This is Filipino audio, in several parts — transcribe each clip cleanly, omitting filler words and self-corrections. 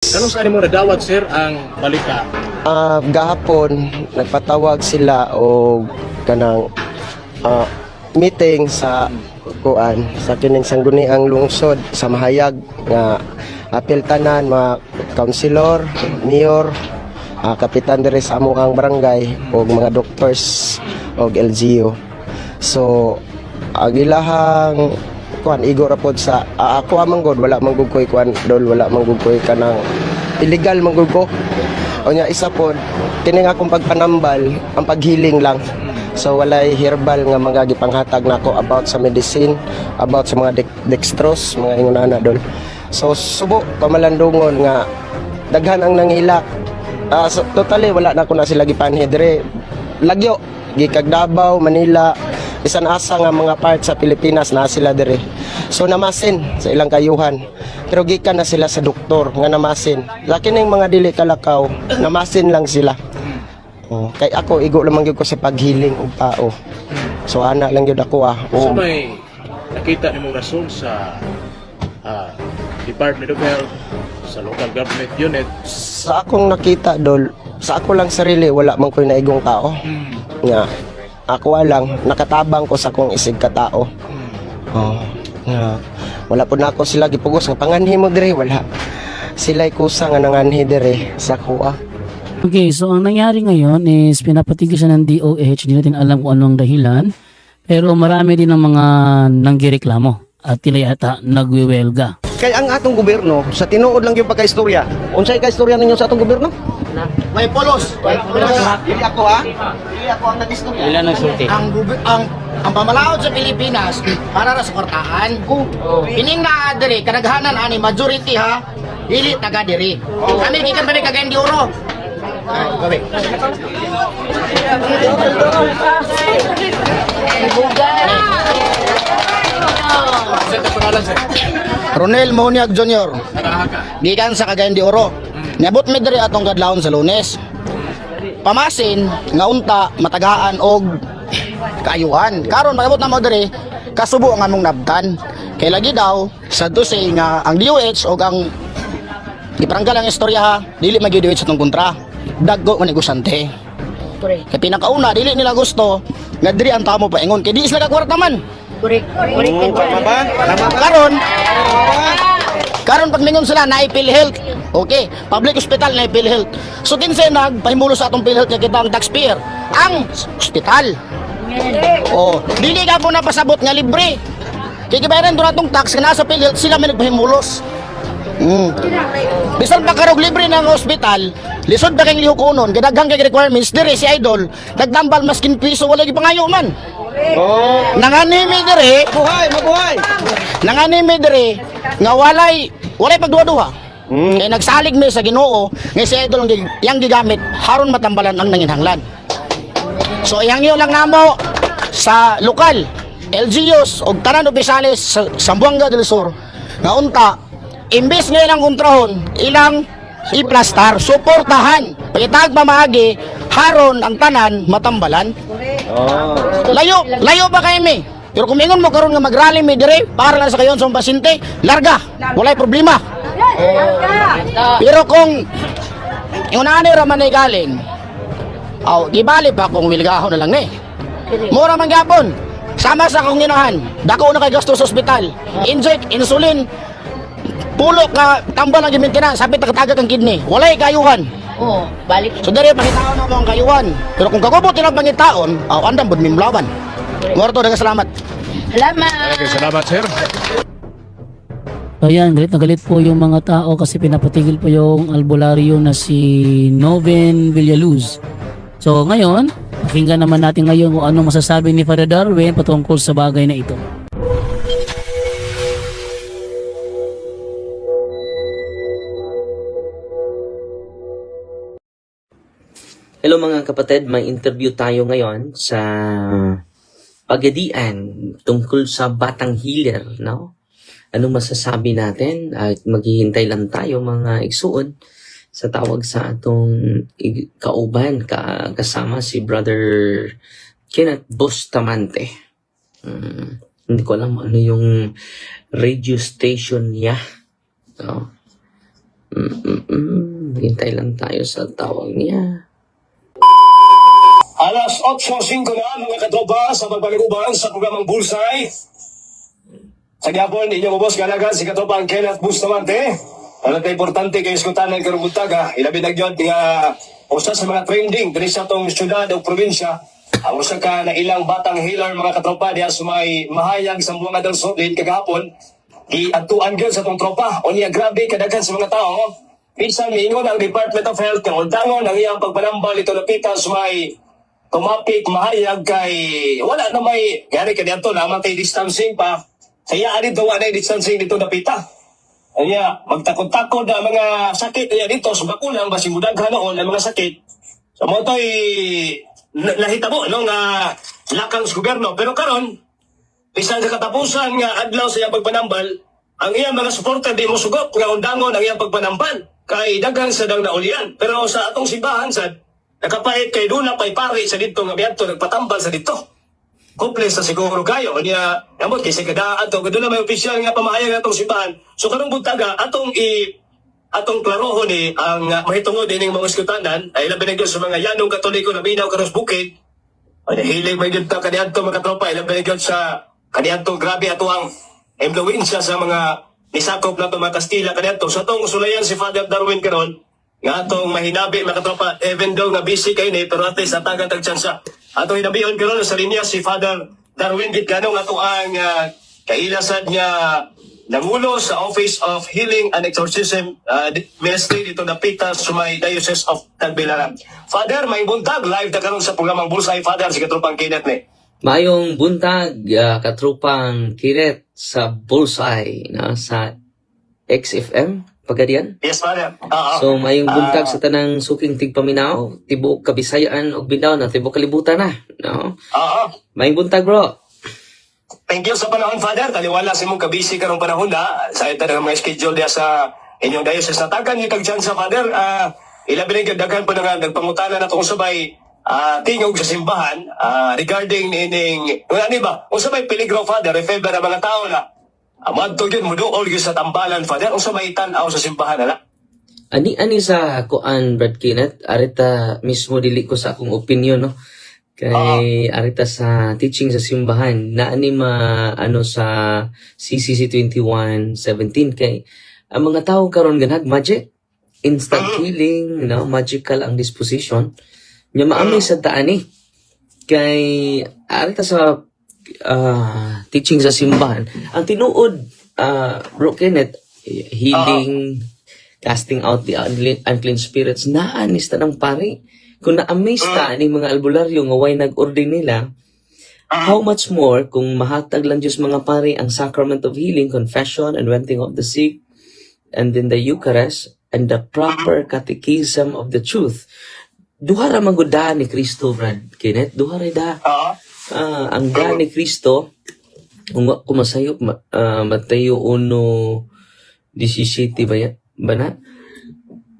Kanong saan mo nadawat sir ang balita? Gahapon nagpatawag sila og kanang meeting sa kuan sa kining sangguniang lungsod sa Mahayag nga apil tanan mga councilor, mayor, kapitan diri sa amuang barangay og mga doctors og LGU. So agilahang kuan igo ra pod sa ako amang god wala man gud koy kuan dol wala man gud koy kanang illegal man gud ko. O nya isa pod kini nga akong pagpanambal ang paghiling lang. So walay herbal nga mga gipanghatag nako about sa medicine, about sa mga dextrose, mga ingonana dol. So subo pamalandungon nga daghan ang nangilak. So, totally wala na ko na sila gipanhi dire. Lagyo gikag Davao, Manila, bisan asa nga mga part sa Pilipinas na sila dire. So namasin sa ilang kayuhan. Pero gikan na sila sa doktor nga namasin. Lakin ning mga dili kalakaw, namasin lang sila. Kay ako igo lamang gyud ko sa paghiling og tao. So ana lang gyud ako So may nakita nimong rason sa Department of Health, sa local government unit. Sa akong nakita dol, sa ako lang sarili wala man koy naigong tao. Nga ako lang nakatabang ko sa akong isig ka tao. Nga wala po na ako sila gipugos nga panganhi mo dire wala. Sila'y kusa nga nanganhi dire sa kuha. Okay, so ang nangyari ngayon is pinapatigil siya ng DOH, hindi natin alam kung anong dahilan. Pero marami din ng mga nanggireklamo at tila yata nagwiwelga. Kay ang atong gobyerno sa tinuod lang yung pagkaistorya. Unsay kaistorya ninyo sa atong gobyerno? May polos. Dili ako Dili ako ang nag-istorya. Ilan ang sulti? Ang pamalaod sa Pilipinas para ra sa kwartaan. Pining na diri kadaghanan ani majority ha dili taga diri. Kami gikan pa kagayan di oro. Gabi. Ronel Moniag Jr. Gikan sa Cagayan de Oro. Niabot mi diri atong kadlawon sa Lunes. Pamasin nga unta matagaan og kaayuhan. Karon pagabot na mo diri kasubo ang among nabtan. Kay lagi daw sa dosay nga ang DOH og ang iparanggal ang istorya ha, dili magyud sa tong kontra. Daggo man negosante. Kay pinakauna dili nila gusto nga diri ang tamo paingon kay di sila ka kwarta man. Karon pag mingon sila na PhilHealth. Okay, public hospital na PhilHealth. So kinsa nagpahimulo sa atong PhilHealth nga kita ang taxpayer? Ang hospital. Dili ka po napasabot nga libre. Kay gibayaran do natong tax nga nasa PhilHealth sila may nagpahimulos. Bisan pa karog libre ng hospital, lisod pa kang lihukonon, kadaghang kay requirements diri si Idol, nagdambal maskin piso wala gipangayo man. Nanganimi diri, mabuhay. Nanganimi diri nga walay pagduwa-duwa. Kay nagsalig mi sa Ginoo, nga si Idol yang gigamit haron matambalan ang nanginhanglan. So ihangyo lang namo sa lokal LGUs og tanan opisyales sa Zamboanga del Sur nga unta imbes nga ilang kontrahon, ilang iplastar, suportahan, pagitag mamagi, haron ang tanan, matambalan. Layo pa kayo mi. Pero kung ingon mo karon nga magrally mi dire para lang sa kayon sa pasyente, larga, walay problema. Pero kung ingunani ra man ay galing, gibali pa kung wilgahon na lang ni. Mura man gyapon. Sama sa akong ginahan, dako na kay gasto sa ospital. Inject, insulin, pulo ka tambal ang maintenance, sabi takatagak ang kidney. Walay kayuhan. Balik. So dere pangitaon na mo ang kayuhan. Pero kung kagubot ilang pangitaon, andam bud mimlaban. Morto daga salamat. Salamat. Salamat sir. Ayan, galit na galit po yung mga tao kasi pinapatigil po yung albularyo na si Noven Villaluz. So ngayon, pakinggan naman natin ngayon kung ano masasabi ni Father Darwin patungkol sa bagay na ito. Hello mga kapatid, may interview tayo ngayon sa Pagadian tungkol sa Batang Healer, no? Anong masasabi natin? At maghihintay lang tayo mga igsuon sa tawag sa atong kauban kasama si Brother Kenneth Bustamante. Hindi ko alam ano yung radio station niya. No? Hintay lang tayo sa tawag niya. Alas 8:05 na mga katropa sa pagbaliguban sa programang Bullseye. Sa gapon, inyong ubos kalagan si katropa ang Kenneth Bustamante. Alam na importante kayo iskutan ng karubuntaga. Ilabi na yun nga usa sa mga trending diri sa itong syudad o probinsya. Ang usa ka na ilang batang healer mga katropa diya sa may mahayag sa Buanga del Sur din kagahapon. Iatuan gyud sa itong tropa. O niya grabe kadaghan sa mga tao. Minsan miingon ang Department of Health kang undangon ang iyang pagpanambal ito napita sa may tumapik mahayag kay wala na may gari ka dito na matay distancing pa. Kaya ani daw na distancing dito napita. Kaya magtakot-takot na mga sakit niya dito sa bakulang basi mudaghan noon ang mga sakit. So mo to'y nahitabo no nga lakang sa gobyerno pero karon bisan sa katapusan nga adlaw sa iyang pagpanambal ang iyang mga suporta di mo sugot nga undangon ang iyang pagpanambal kay daghan sa daw naulian pero sa atong simbahan sad nakapait kay doon na pay pari sa dito nga biadto nagpatambal sa dito. Kumple sa siguro kayo niya amot kasi kada ato doon na may opisyal nga pamahayag atong simbahan. So karong buntaga atong klarohon ni ang mahitungod ining mga iskutanan ay labi na gyud sa mga yanong Katoliko na minaw karos bukid. Ay hilig may gyud ta kaniadto mga tropa labi na gyud sa kaniadto grabe ato ang impluwensya sa mga nisakop na to mga Kastila kaniadto sa tong sulayan si Father Darwin karon nga atong mahinabi mga katropa even though nga busy kayo ni pero at least atagan tag tsansa atong hinabion karon sa linya si Father Darwin gid kanong ato ang kailasan niya nangulo sa Office of Healing and Exorcism Ministry dito na pita sa may Diocese of Tagbilaran. Father, may buntag live na karon sa programang Bullseye. Father, si katropang Kenneth ni. Mayong buntag, katrupang Kiret sa Bullseye na sa XFM pagadian. Yes, Father. So mayong buntag sa tanang suking tigpaminaw, tibok Kabisayaan og Mindanao na tibok kalibutan na, no? Mayong buntag, bro. Thank you sa panahon, Father. Taliwala sa mong kabisi karong panahon na sa ito mga schedule dia sa inyong diocese na tagan yung tagdyan sa Father. Ilabi na daghan po na nagpangutana na itong sabay tingog sa simbahan regarding ining, ano ba? Kung sabay peligro, Father, if ever na mga tao na madto yun mo doon sa tambalan, Father, kung sabay tanaw sa simbahan na. Ani sa kuan, Brad Kenneth, arita mismo dili ko sa akong opinion, no? Kay arita sa teaching sa simbahan na ani ano sa CCC 21:17 kay ang mga tao karon ganag magic instant healing, magical ang disposition nya maamay sa taani kay arita sa teaching sa simbahan ang tinuod Bro Kenneth healing casting out the unclean spirits naanis ta ng pari. Kung na-amaze ta ni mga albularyo nga way nag-order nila, how much more kung mahatag lang Diyos mga pari ang sacrament of healing, confession, anointing of the sick, and then the Eucharist, and the proper catechism of the truth. Duha ra magudaan ni Kristo, Brad Kenneth. Duha ra da. Ang daan ni Kristo, kung masayop, Mateo 1:17 ba na?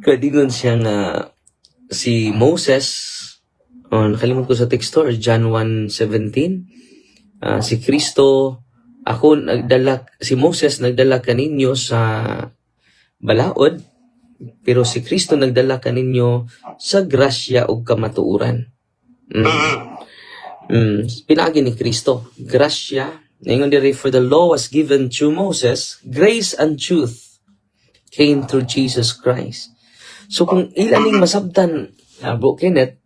Kadingon siya nga si Moses, nakalimutan ko sa text or John 1:17, si Kristo, si Moses nagdala kaninyo sa balaod, pero si Kristo nagdala kaninyo sa grasya o kamatuuran. Pinagi ni Kristo, grasya, ngayon diri, for the law was given through Moses, grace and truth came through Jesus Christ. So kung ilaning masabtan, Bro Kenneth,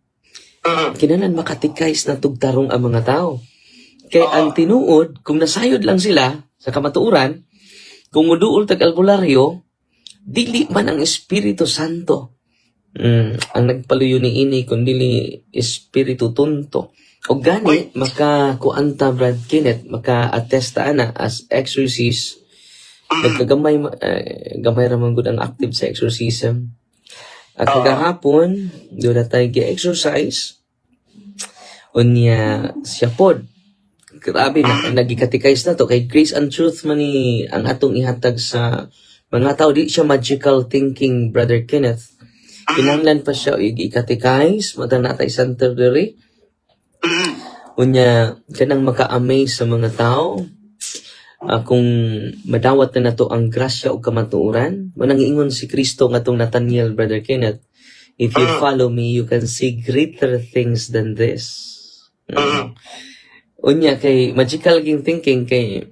kinanan makatikais na tugtarong ang mga tao. Kaya ang tinuod, kung nasayod lang sila sa kamatuuran, kung muduol tag albularyo, dili man ang Espiritu Santo. Ang nagpaluyo ni ini, kundi Espiritu Tunto. O gani, makakuanta Brad Kenneth, maka-attesta na as exorcist. Nagkagamay, gamay ramang good ang active sa exorcism. At kagahapon, doon na tayo exercise unya siya pod. Grabe na, nagikatikais na to. Kay grace and truth man ni ang atong ihatag sa mga tao. Di siya magical thinking, Brother Kenneth. Kinahanglan pa siya i-katikais, matanatay center diri. Unya, kanang maka-amaze sa mga tao. kung madawat na nato ang grasya o kamatuoran, manang ingon si Kristo ngatong Nathaniel, Brother Kenneth, if you follow me, you can see greater things than this. Unya kay magical ging thinking kay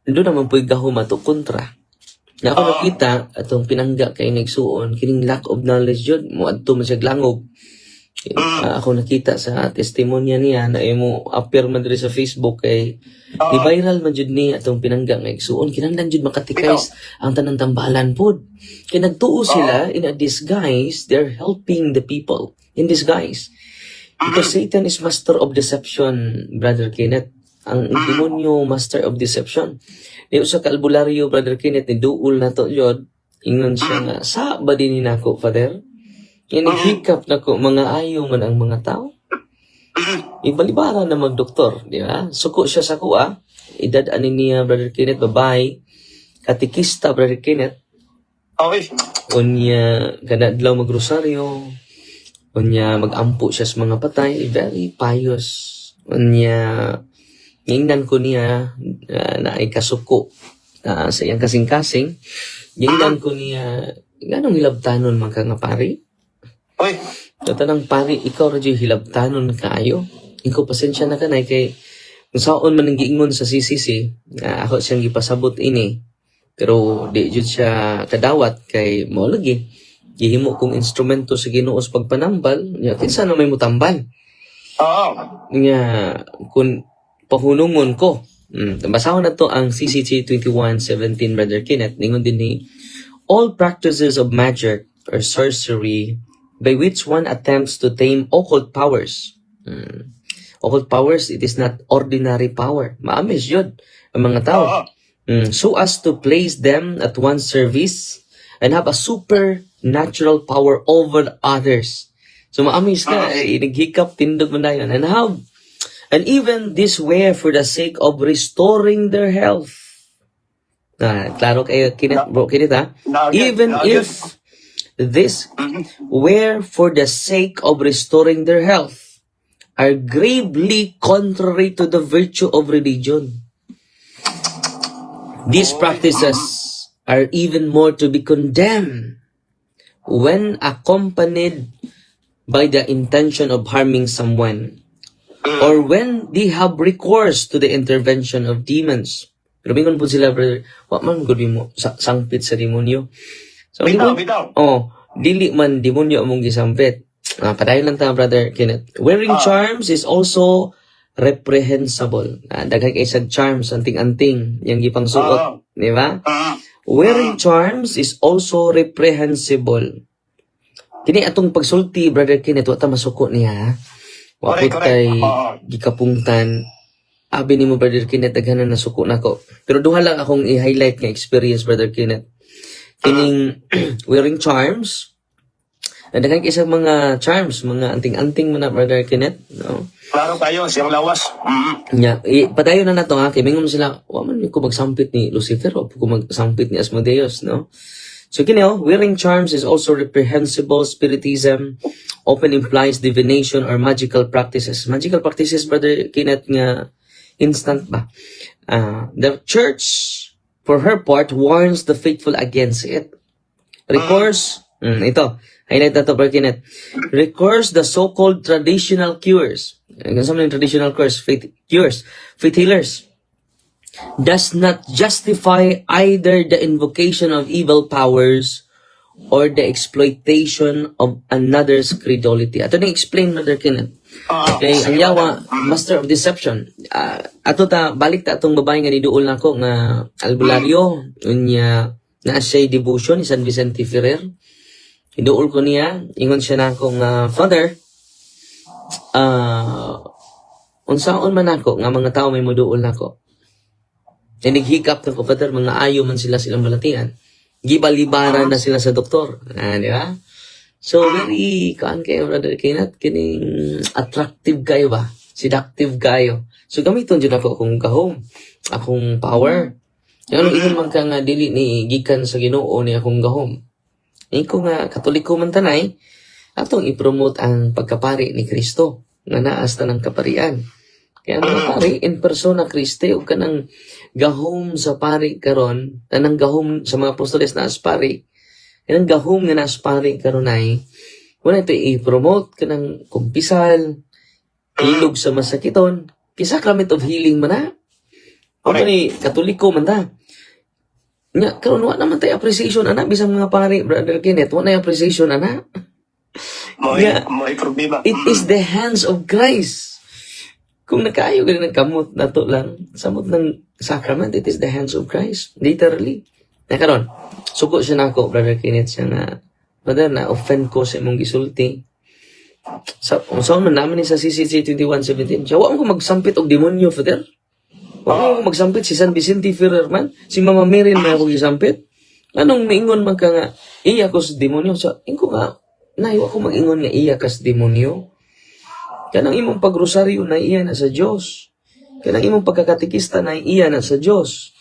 doon naman po'y gahom ato kontra. Na ako nakita atong pinangga kay nagsuon kining lack of knowledge jud mo adto man siya langob. Ako nakita sa testimonya niya na imo appear man diri sa Facebook kay di viral man jud ni atong pinangga nga igsuon kinahanglan jud makatikais ang tanang tambalan pod. Kay nagtuo sila in a disguise, they're helping the people in disguise. Because Satan is master of deception, Brother Kenneth. Ang demonyo master of deception. Di sa kalbularyo, Brother Kenneth, ni duul na to jud. Ingon siya nga, sa ba din nako, Father? Inihikap na ko, mga ayaw man ang mga tao. Ibalibara na magdoktor, di ba? Suko siya sa kuha. Edad ani niya, Brother Kenneth, babae. Katikista, Brother Kenneth. Unya, ganadlaw magrosaryo. Unya, magampo siya sa mga patay. Very pious. Unya, ngingnan ko niya na ay kasuko sa iyang kasing-kasing. Ngingnan ko niya, ganong hilabtanon mga nga pari? Tanang pari, ikaw radyo hilabtanon kaayo. Ikaw pasensya na kanay kay kung saan man ang giingon sa CCC, ako siyang gipasabot ini. Pero di jud siya kadawat kay mo lagi. Gihimo kong instrumento sa Ginoo sa pagpanambal, nya kinsa na may mutambal. Nya kun pahunungon ko. Basahon na to ang CCC 21:17, Brother Kenneth. Ningon din ni, all practices of magic or sorcery by which one attempts to tame occult powers. Occult powers, it is not ordinary power. Maamis yun ang mga tao. So as to place them at one's service and have a supernatural power over others. So maamis ka, naghikap, tindog mo na yun. And even this way for the sake of restoring their health. Klaro kayo, bro, kinita. Even if this were for the sake of restoring their health, are gravely contrary to the virtue of religion. These practices are even more to be condemned when accompanied by the intention of harming someone, or when they have recourse to the intervention of demons. Pero mingon po sila, brother, wa man gud mo sangpit sa demonyo. So, dili man demonyo among gisampit. Padayon lang ta, Brother Kenneth. Wearing charms is also reprehensible. Daghan kay sa charms, anting-anting, yung gipang suot. Di ba? Wearing charms is also reprehensible. Kini atong pagsulti, Brother Kenneth, wata masuko niya. Wapot kay gikapungtan. Abi ni mo, Brother Kenneth, daghan na nasuko na ko. Pero duha lang akong i-highlight nga experience, Brother Kenneth. Kining wearing charms, daghan kay sa mga charms, mga anting-anting man na, Brother Kenneth, no? Klaro kayo, siyang lawas. Padayon na nato ha, kay mingon sila, wa man ko magsampit ni Lucifer o ko magsampit ni Asmodeus, no? So kini wearing charms is also reprehensible. Spiritism often implies divination or magical practices. Magical practices, Brother Kenneth, nga instant ba? The church, for her part, warns the faithful against it. Recourse, ito, highlight na to, Brother Kenneth. Recourse the so-called traditional cures. Some traditional cures, faith healers, does not justify either the invocation of evil powers or the exploitation of another's credulity. Ato nang explain, Brother Kenneth. Okay, ang yawa, master of deception. Ato balik ta atong babae nga niduol nako nga albularyo, unya na siya devotion ni San Vicente Ferrer. Iduol ko niya, ingon siya nako nga, Father, unsaon man ako nga mga tao may muduol nako. Naghikap na ko, Father, mga ayo man silang balatian. Gibalibaran na sila sa doktor. Di ba? So, very, kayo, Brother Kenneth, kining attractive kayo ba? Seductive kayo. So, gamiton dyan ako akong gahom, akong power. Yung ingon man ka nga dili ni gikan sa Ginoo ni akong gahom. Iko nga, Katoliko man tanay, atong ipromote ang pagkapari ni Kristo, nga naas na ng kaparian. Kaya mga pari, in persona Christe, o kanang gahom sa pari karon, kanang gahom sa mga apostoles na aspari, kanang gahom nga na aspari karon ay, wala ito i-promote kanang kumpisal, hilog sa masakiton, sacrament of healing man na. O ni Katoliko man ta. Nya karon wa naman tay appreciation ana bisang mga pari, Brother Kenneth, wa na appreciation ana. Yeah. problema. It is the hands of Christ. Kung nakaayo ka ng kamot na to lang, samot ng sacrament, it is the hands of Christ. Literally. Na karon, suko siya na ako, Brother Kenneth, siya nga, Brother, na-offend ko sa imong gisulti. Sa naman ni sa CCC 21:17, siya, wala ko magsampit og demonyo, Father. Wala ko magsampit si San Vicente Ferrer man, si Mama Mary na ako gisampit. Anong maingon man ka nga, iya ko sa demonyo? So, ko nga, nahiwa ko mag-ingon nga iya kas demonyo. Kanang imong pagrosaryo na iya na sa Diyos. Kanang imong pagkakatikista na iya na sa Diyos.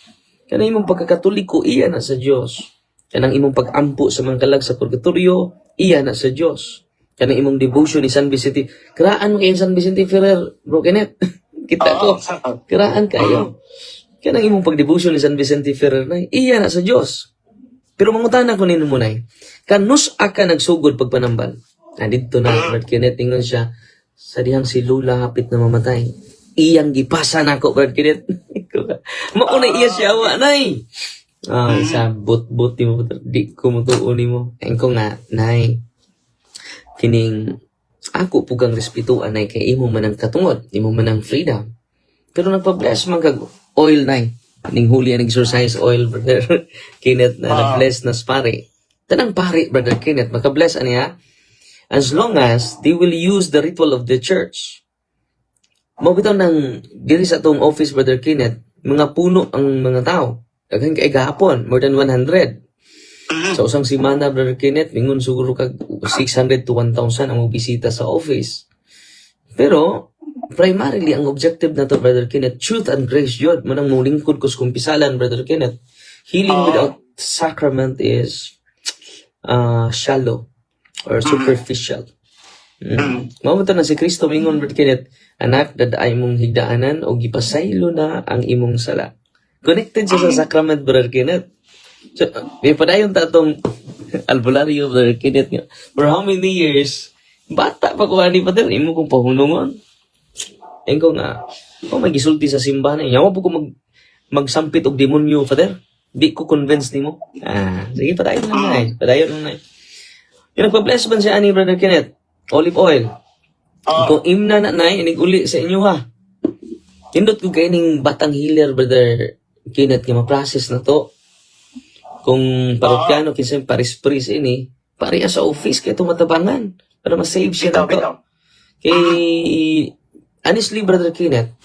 Kanang imong pagkakatoliko iya na sa Diyos. Kanang imong pag-ampo sa mga kalag sa purgatorio iya na sa Diyos. Kanang imong devotion ni San Vicente. Kiraan mo kayo San Vicente Ferrer, Bro Kenneth. Kita ko. Kiraan kayo. Kanang imong pag-devotion ni San Vicente Ferrer na iya na sa Diyos. Pero mangutana ko nino muna kanus aka nagsugod pagpanambal. Dito na, Brad Kenneth, tingnan siya, sa dihang si Lula hapit na mamatay. Iyang gipasa na ako, Brad Kenneth. Mauna iya siya, nay. Sa but-but mo, di ko mutuuni mo. Ayun ko nga, nay, kining, ako pugang respetuan, nay, kay imo manang katungod, imo manang freedom. Pero nagpa-bless man kag oil, nay. Ning huli ang exercise oil, Brother Kenneth, na nag-bless na pari. Tanang pari, Brother Kenneth, maka-bless niya as long as they will use the ritual of the church. Mabitaw ng diri sa atong office, Brother Kenneth, mga puno ang mga tao. Daghang kay gahapon, more than 100. Sa usang simana, Brother Kenneth, mingon siguro kag 600 to 1,000 ang bisita sa office. Pero, primarily, ang objective na to, Brother Kenneth, truth and grace yun. Manang mulingkod ko sa kumpisalan, Brother Kenneth. Healing without sacrament is shallow or superficial. Mamunta na si Kristo, mingon, Brother Kenneth, anak, dadaay mong higdaanan o gipasaylo na ang imong sala. Connected siya sa sacrament, Brother Kenneth. So, may padayon ta itong albularyo, Brother Kenneth. For how many years, bata pa ko ani pa din, imo kong pahunungon. Ayun ko nga, may gisulti sa simbahan. Yawa po ko magsampit og demonyo, Father. Di ko convince ni mo. Sige, padayon lang na eh. Padayon lang na eh. Yung nagpa-bless man siya ani, Brother Kenneth, olive oil. Kung imna na na, inig-uli sa inyo ha. Hindot ko kayo ning batang healer, Brother Kenneth, kaya ma-process na to. Kung parokyano, kinsa paris-paris ini, pariya sa office, kaya tumatabangan. Para ma-save siya na to. Kay, honestly, Brother Kenneth,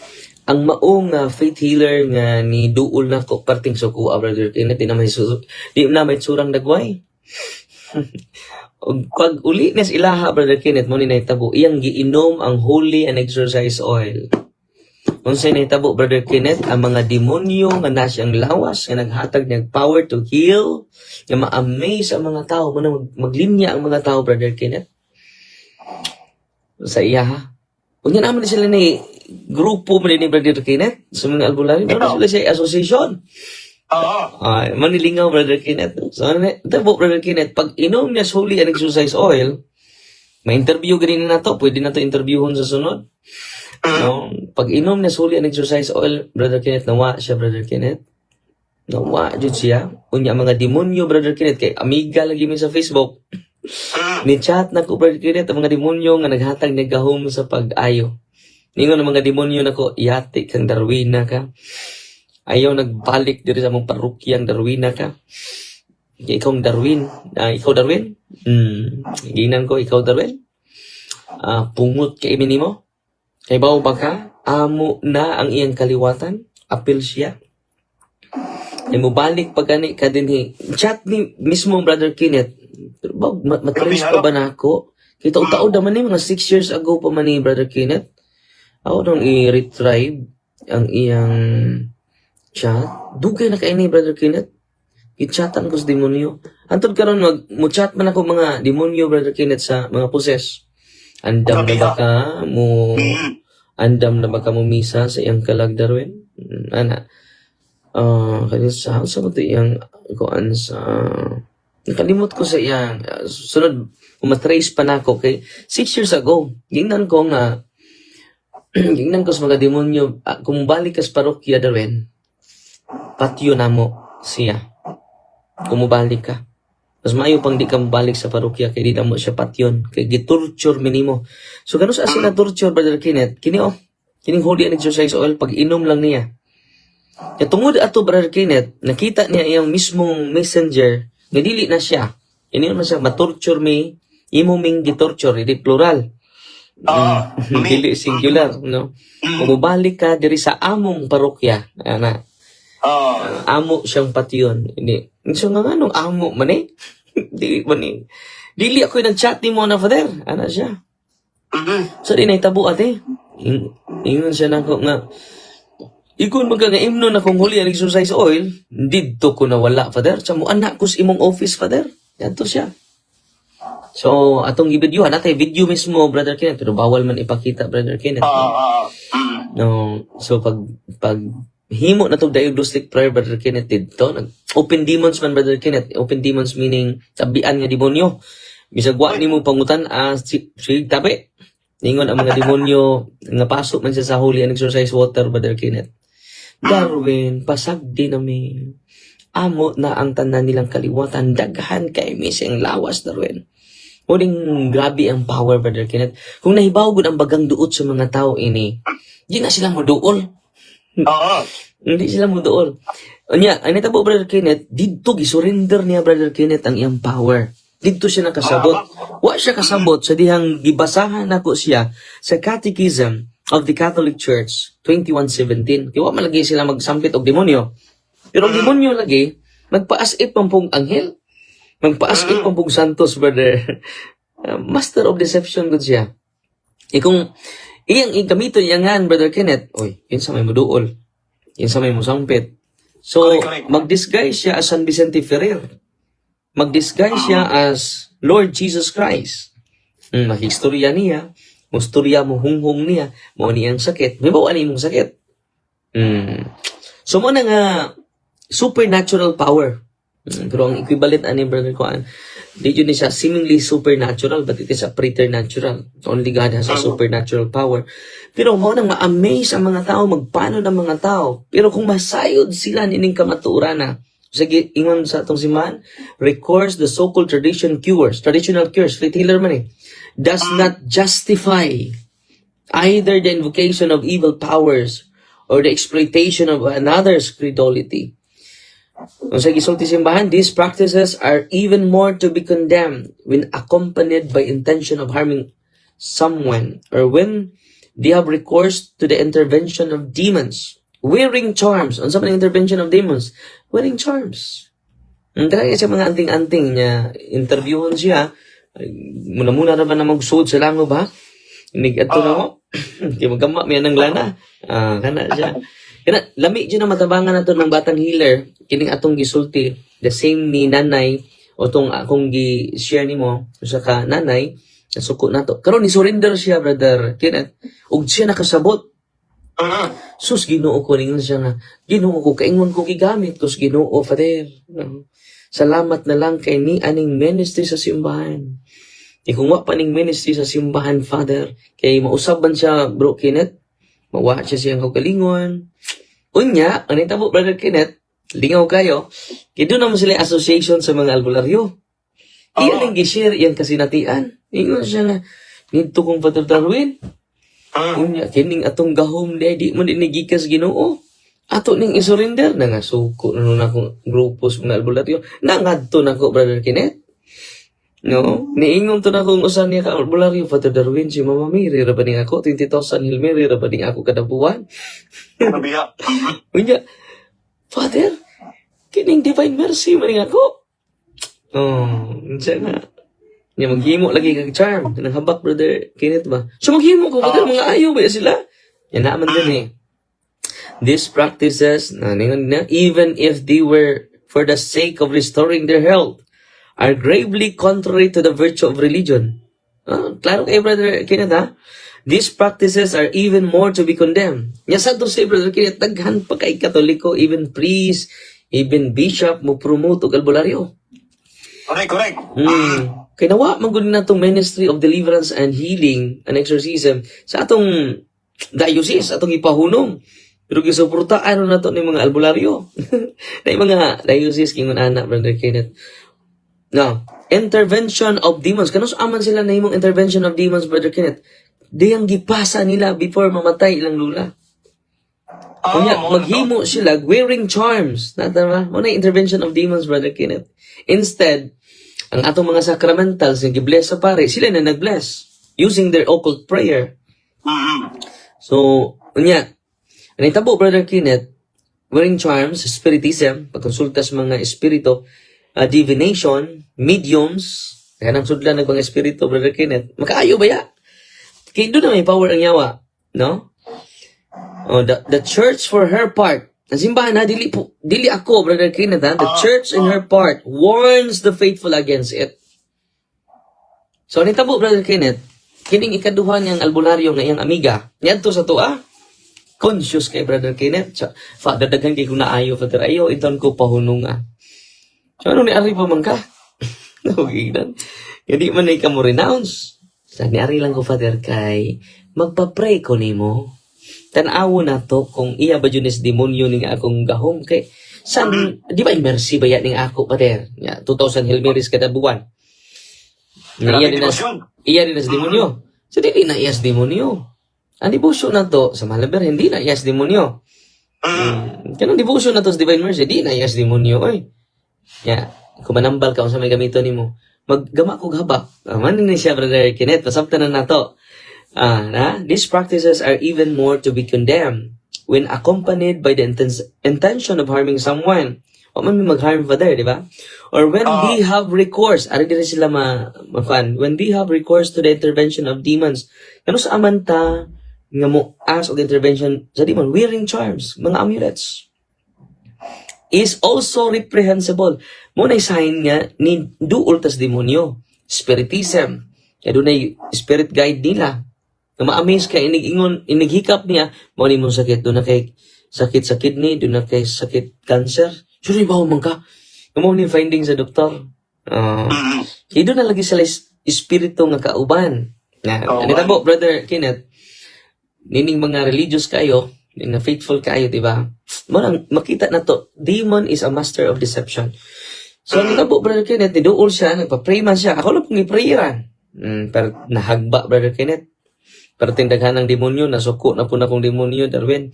ang maong faith healer nga ni duol na ko parting sukuha, Brother Kenneth, di na may surang dagway. Pag uli nas ilaha, Brother Kenneth, mo ni naitabo, iyang giinom ang holy and exercise oil. Kung sa'y naitabo, Brother Kenneth, ang mga demonyo nga nasyang lawas, nga naghatag niyang power to heal, nga ma-amaze ang mga tao, maglinya ang mga tao, Brother Kenneth. Sa iya ha. Kung yan naman sila ni grupo mo ni Brother Kenneth sa mga albularyo, meron sila siya association. Manilingaw, Brother Kenneth. So, ito po, Brother Kenneth, pag inom niya holy and exercise oil, may interview ganyan na to, pwede na to interviewon sa sunod. No? Pag inom niya holy and exercise oil, Brother Kenneth, nawa siya, Brother Kenneth. Nawa, dyan siya. Kunya mga demonyo, Brother Kenneth, kay amiga lagi mo sa Facebook. Ni chat na ko, Brother Kenneth, ang mga demonyo nga naghatag nagahom sa pag-ayo. Ningon ang mga demonyo na ko, yate kang Darwina ka. Ayaw nagbalik diri sa mong parukyang Darwina ka. Ikaw Darwin. Ikaw Darwin? Ginan ko, ikaw Darwin? Pungot kay imini mo? Kay bawo ba ka? Amo na ang iyang kaliwatan? Apil siya? Ay mo balik pag gani ka din chat ni mismo Brother Kenneth. Pero ba, matrace pa ba na ako? Kita utaod naman mga 6 years ago pa man ni Brother Kenneth. Ako nung i-retrieve ang iyang chat. Dugay na kayo ni Brother Kenneth. I-chatan ko sa demonyo. Antod karon mo-chat man ako mga demonyo, Brother Kenneth, sa mga poses. Andam na ba ka mo andam na baka mumisa sa iyang kalag Darwin. Ana. Kaya sa mo to iyang kuan sa nakalimot ko sa iyang sunod umatrace pa na ako kay 6 years ago. Gingnan ko nga gingnan ko sa mga demonyo kung balik ka sa parokya Darwin. Patyo na mo siya. Kung mabalik ka. Mas maayo pang di ka mabalik sa parokya kay di na mo siya patyon. Kay gitorture minimo. So ganun sa sila torture, Brother Kenneth. Kining holy and exercise oil, pag inom lang niya. Kaya tungod ato, Brother Kenneth, nakita niya yung mismong messenger, nadili na siya. Ininom na siya, matorture me, imo ming gitorture, hindi plural. Dili singular, no? Kung mabalik ka diri sa among parokya, ana, amo siyang patyon. Hindi. So nga nung amo man eh. Dili ako yung nag-chat ni mo na father. Ana siya. So di na itabo ate. Ingon siya na ko nga. Ikon magkagaimno na kung huli ang exercise oil, dito ko na wala father. Sa mo anak ko sa imong office father. Yanto siya. So atong i-video natin video mismo Brother Kenneth. Pero bawal man ipakita Brother Kenneth. No. So pag himo na to diagnostic prayer Brother Kenneth dito open demons man Brother Kenneth, open demons meaning tabian nga demonyo bisag wa nimo pangutan si tabi ningon ang mga demonyo nga pasok man siya sa holy and exercise water Brother Kenneth. Darwin pasagdi na mi amo na ang tanan nilang kaliwatan daghan kay mising lawas Darwin. Muling grabe ang power Brother Kenneth. Kung nahibaw gud ang bagang duot sa mga tao ini di na sila moduol. Hindi sila mo doon. Anya, ang natabo Brother Kenneth, dito gisurrender niya Brother Kenneth ang iyang power. Dito siya nakasabot. Wa siya kasabot sa dihang gibasahan nako siya sa Catechism of the Catholic Church 21:17. Kaya wa malagi sila magsampit og demonyo. Pero ang demonyo lagi magpaasip pang pong anghel. Magpaasip pang pong santos Brother. Master of deception gud siya. Kung iyang igamiton iyangan Brother Kenneth, oy, kinsa may moduol. Kinsa may mosampit. So, mag-disguise siya as San Vicente Ferrer. Mag-disguise siya as Lord Jesus Christ. Mahistorya niya, mustorya mo hunghong niya, mo niyang sakit. May bawa ni mong sakit. So, mo na nga supernatural power. Pero ang equivalent ani Brother Kuan, di yun siya seemingly supernatural but it is a preternatural. Only God has a supernatural power. Pero mo nang ma-amaze ang mga tao, magpano ng mga tao. Pero kung masayod sila nining kamaturan na, sige, ingon sa atong siman, records the so-called traditional cures, faith healer man eh, does not justify either the invocation of evil powers or the exploitation of another's credulity. Kung sa gisulti simbahan, these practices are even more to be condemned when accompanied by intention of harming someone or when they have recourse to the intervention of demons. Wearing charms. Ano sa intervention of demons? Wearing charms. Kaya sa mga anting-anting niya, interviewon siya, muna-muna na ba na magsuod sa lango ba? Ato na mo. Kaya magkama, may anang lana. Kana siya. Kaya lami dyan na matabangan na to ng batang healer, kining atong gisulti, the same ni nanay, o tong akong gi-share ni mo, sa ka nanay, nasuko na to. Karon ni surrender siya, Brother Kenneth, ug siya nakasabot. Sus, Ginoo ko, ningon siya nga, Ginoo ko, kaingon ko gigamit, sus Ginoo, Father. Salamat na lang kay ni aning ministry sa simbahan. Kung wa pa ning ministry sa simbahan, Father, kay mausaban siya, Bro Kenneth, mawa siya siyang kagalingon. Unya, ang itabo, Brother Kenneth, lingaw kayo, kaya doon naman sila association sa mga albularyo. Iyan ang gishare, iyan kasinatian. Ingon siya nga, nito kong Father Darwin. Unya, kining atong gahom, di mo din nagikas Ginoo. Ato ning isurrender, nangasuko na nun akong grupo sa mga albularyo. Nangadto na ko, Brother Kenneth. No, niingon to na kung usan niya ka albularyo, Father Darwin, si Mama Mary, rabaning ako, 20,000 Hail Mary, rabaning ako kada buwan. Unya, Father, kining divine mercy, maning ako. Siya nga. Niya, maghimo lagi kag charm. Nanghabak, Brother Kenneth ba? So, maghimo ko, Father, mga ayaw ba sila? Yan naman din eh. These practices, even if they were for the sake of restoring their health, are gravely contrary to the virtue of religion. Klaro kay Brother Kenneth, ha? These practices are even more to be condemned. Nya sa to si Brother Kenneth, daghan pa kay Katoliko, even priest, even bishop, mo promote og albularyo. Correct. Kaya nawa, magulin na itong ministry of deliverance and healing and exorcism sa atong diocese, atong ipahunong. Pero gisuportaan na to ng mga albularyo. Na yung mga diocese, kingon anak, Brother Kenneth. Now, intervention of demons. Kanus aman sila na yung intervention of demons, Brother Kenneth? Diyang gipasa nila before mamatay ilang lula. Kaya maghimo sila wearing charms. Natama? Muna yung intervention of demons, Brother Kenneth. Instead, ang atong mga sacramentals na gibless sa pare, sila na nag-bless using their occult prayer. So, unya, ang itabo, Brother Kenneth, wearing charms, spiritism, pagkonsulta sa mga espiritu, divination, mediums, kanang sudlan ng mga espiritu, Brother Kenneth, makaayo ba ya? Kaya doon na may power ang yawa, no? The church for her part, ang simbahan na, dili ako, Brother Kenneth, ha? The church in her part warns the faithful against it. So, ang itabo, Brother Kenneth, kining ikaduha niyang albularyo na iyang amiga, niyadto sa tuwa, conscious kay Brother Kenneth. So, Father, daghan kay kung naayo, Father, ayo, iton ko pahununga. So, ano ni Ari pa man ka? Nahuginan. Hindi man na mo renounce. So, ni Ari lang ko, Father, kay magpa-pray ko nimo. Tanawo na to kung iya ba yun is demonyo ning akong gahom. Kay, san, di ba mercy ba yan ning ako, Father? 2,000 Hail Marys kada buwan. Iya din as demonyo. So, di na iya as demonyo. Ang devotion na to, sa Malaber, hindi na iya as demonyo. Kanang devotion na to sa Divine Mercy, di na iya as demonyo, oy. Kung manambal ka, kung sa may gamito ni mo, maggama ko habak. Manin ni siya, Brother Kenneth, pasabtan na to. These practices are even more to be condemned when accompanied by the intention of harming someone. O man may mag-harm, Father, di ba? Or when they have recourse, ari din sila when they have recourse to the intervention of demons. Ano sa amanta nga mo ask of the intervention sa demon, wearing charms, mga amulets, is also reprehensible. Muna sign nga ni duol tas demonyo, spiritism. Kaya doon ay spirit guide nila. Na ma-amaze ka, inighikap niya, mo ni mong sakit, doon na kay sakit sa kidney, doon na kay sakit cancer. Sure, ba man ka? Mo ni finding sa doktor. Kaya doon na lagi sila espiritu nga kauban. Anita po, Brother Kenneth, nining mga religious kayo, na faithful kayo, di ba? Makita na to, demon is a master of deception. So, anita po, Brother Kenneth, niduol siya, nagpa-pray man siya. Ako lang pong iprayeran. Pero nahagba, Brother Kenneth. Pero tindaghan ng demonyo, nasuko na po na kong demonyo, Darwin.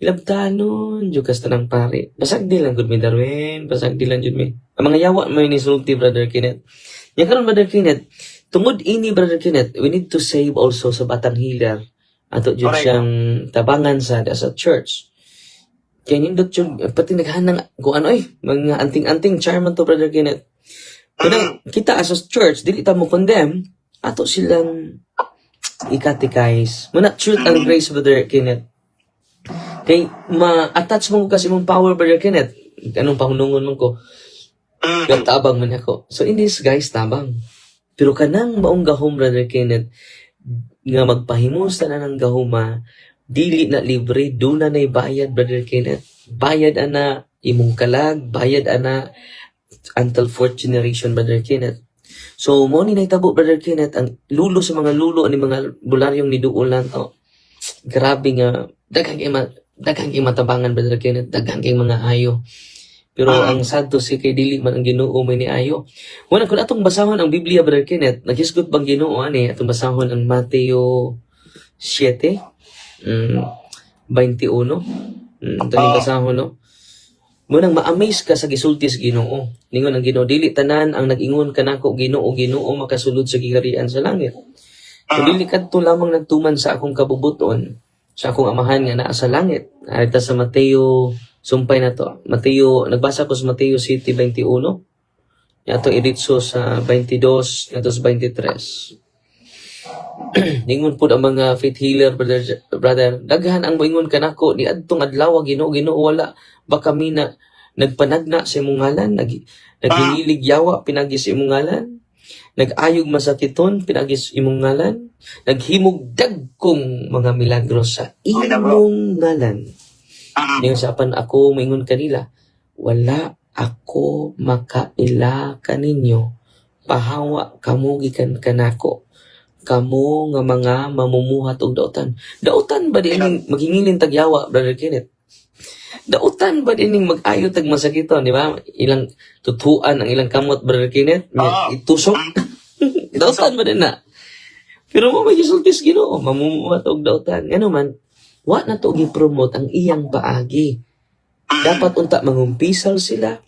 Ilabtanon, jukas tanang pare. Basag di lang, good me, Darwin. Basag di lang, jud me. Ang mga yawa, may nisulti, Brother Kenneth. Yan karon, Brother Kenneth, tungod ini, Brother Kenneth, we need to save also sa batang healer. Ato jud siyang tabangan sa church. Kaya nindot yun, pati naghanang, kung ano mga anting-anting charm to, Brother Kenneth. Kaya kita as a church, dili ta mo condemn, ato silang ikatikais. Muna truth and grace, Brother Kenneth. Kay ma-attach mo kasi mong power, Brother Kenneth. Anong pahunungon mo ko? Kaya tabang man ako. So in this, guys, tabang. Pero kanang maong gahom, Brother Kenneth, nga magpahimusta na ng gahuma, dili na libre, doon na bayad, Brother Kenneth. Bayad ana imong kalag, bayad ana until 4th generation, Brother Kenneth. So, mo ni naitabo, Brother Kenneth, ang lulo sa mga lulo, ani mga bularyong niduulan to. Grabe nga, daghang kay matabangan, Brother Kenneth, daghang kay mga ayo. Pero ang sad to si kay dili man ang Ginoo may ni ayo. Wala kun atong basahon ang Biblia, Brother Kenneth, nagisgot bang Ginoo ani atong basahon ang Mateo 7 21. Ito yung basahon, no? Munang ma-amaze ka sa gisultis Ginoo. Ningon ang Ginoo, dili tanan ang nag-ingon kanako Ginoo makasulod sa gigarian sa langit. So dili kadto lamang nagtuman sa akong kabubuton, sa akong amahan nga naa sa langit. Arita sa Mateo, sumpay na to. Mateo, nagbasa ko sa Mateo 7:21. Yato iritso sa 22 yato sa 23. Ningon pud ang mga faith healer, brother, daghan ang moingon kanako ni adtong adlaw Ginoo wala ba kami na nagpanagna sa imong ngalan, naghinilig yawa pinagi sa imong ngalan. nag-ayog masakiton pinagis imong ngalan, naghimog dagkong mga milagros sa imong ngalan. Ngayon sa apan ako maingon kanila, wala ako makaila kaninyo, pahawa kamo gikan kanako, kamo nga mga mamumuhat og dautan. Dautan ba din maghingilin tagyawa, Brother Kenneth? Dautan ba din mag-ayo tag masakiton, di ba? Ilang tutuan ang ilang kamot, Brother Kenneth, itusok. Dautan ba din na? Pero mo may gisultis Ginoo, mamumuhat og dautan. Ano man, wa na to gi-promote ang iyang paagi. Dapat unta mangumpisal sila.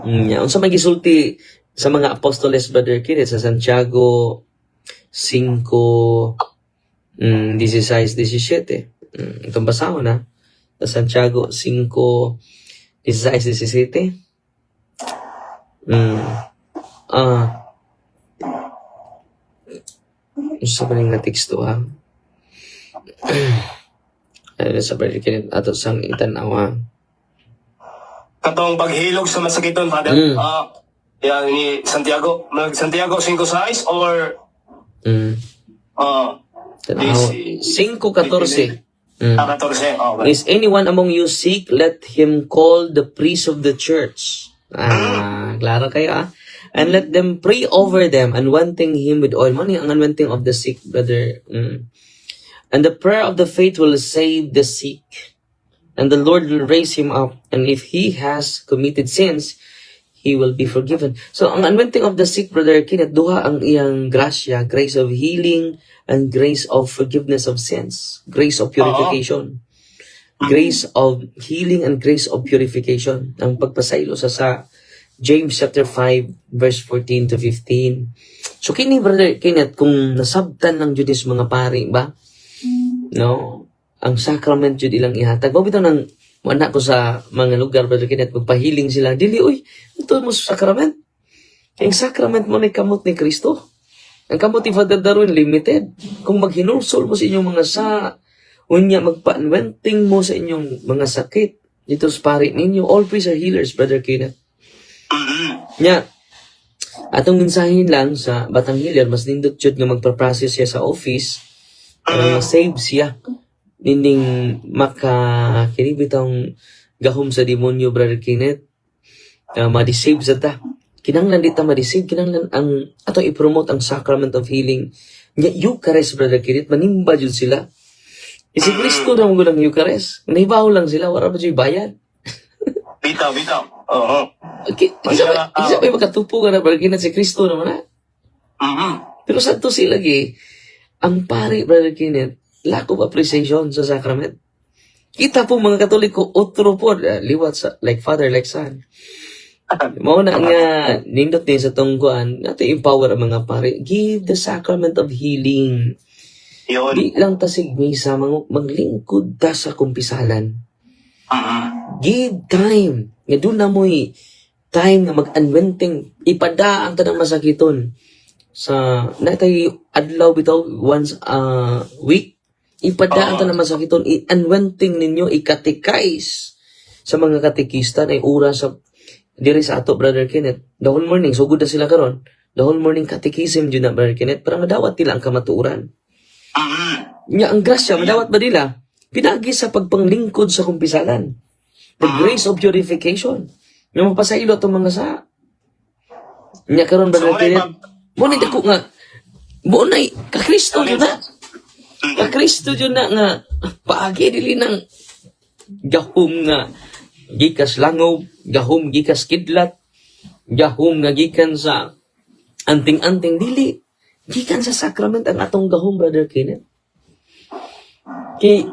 Unsa may gisulti sa mga apostoles, Brother Kenneth, sa Santiago 5:16-17. Itong basahon na. Sa Santiago 5:16-17. Sa maling na teksto ha. Ayun sa Brother Kenneth ato sang itanawa. Katong paghilog sa masakiton, Father. Yan ni Santiago. Santiago 5:6 or Tanaw 5:14. 14. Okay. Is anyone among you sick? Let him call the priest of the church. Klaro kayo and let them pray over them, anointing him with oil. Mani ang anointing of the sick, brother. And the prayer of the faith will save the sick, and the Lord will raise him up. And if he has committed sins, he will be forgiven. So, ang anointing of the sick, Brother Kenneth, duha ang iyang grasya, grace of healing and grace of forgiveness of sins, grace of purification, grace of healing and grace of purification. Ang pagpasaylo sa James chapter 5, verse 14-15. So, kini, Brother Kenneth, kung nasabtan ng Judas mga pari, ba? No? Ang sacrament jud ilang ihatag. Bitaw nang wala ko sa mga lugar, Brother Kenneth, magpahiling sila. Dili, uy, ito mo sa sacrament. Ang sacrament mo na kamot ni Kristo. Ang kamot ni Father Darwin, limited. Kung maghinulsol mo sa inyong mga unya, magpa-anointing mo sa inyong mga sakit, dito sa pari ninyo, all priests are healers, Brother Kenneth. Nya, atong mensahin lang sa Batang Healer, mas nindot jud nga magpa-process siya sa office, save siya. Ninding kinibitang gahom sa demonyo, Brother Kenneth. Ma-deceive sa ta. Kinanglan di ta ma-deceive, kinanglan ang ato i-promote ang sacrament of healing. Nya Eucharist, Brother Kenneth, manimba jud sila. Si Kristo na mong gulang Eucharist. Nahibaw lang sila, wala pa jud bayad. Bitaw. Oo. Okay, isa may makatupo ka na, Brother Kenneth, si Kristo naman Pero sa to sila ang pari, Brother Kenneth, lack of appreciation sa sacrament. Kita po mga Katoliko, otro po, liwat sa, like father, like son. Mao na nga, nindot din sa tungkuan, natin empower ang mga pari. Give the sacrament of healing. Yun. Di lang tasig misa, maglingkod ta sa kumpisalan. Give time. Nga doon na mo'y time nga mag-anointing. Ipada ang tanang masakiton. Sa, natay adlaw bitaw, once a week. Ipada ang tanang masakiton. I-anointing ninyo, i-catechize sa mga katekista na oras sa diri sa ato, Brother Kenneth. The whole morning, so good na sila karon. The whole morning catechism dyan na, Brother Kenneth, para madawat nila ang kamatuuran. Nya ang grasya, madawat ba nila? Pinagi sa pagpanglingkod sa kumpisalan. The grace of purification. Yung mapasaylo itong mga sa. Nya karon, Brother Kenneth, munay dako nga, munay, kakristo yun na. Kakristo yun na nga, paagi dili ng gahom nga, gikas langob, gahom gikas kidlat, gahom nga gikan sa anting-anting dili. Gikan sa sacrament ang atong gahom, Brother Kenneth.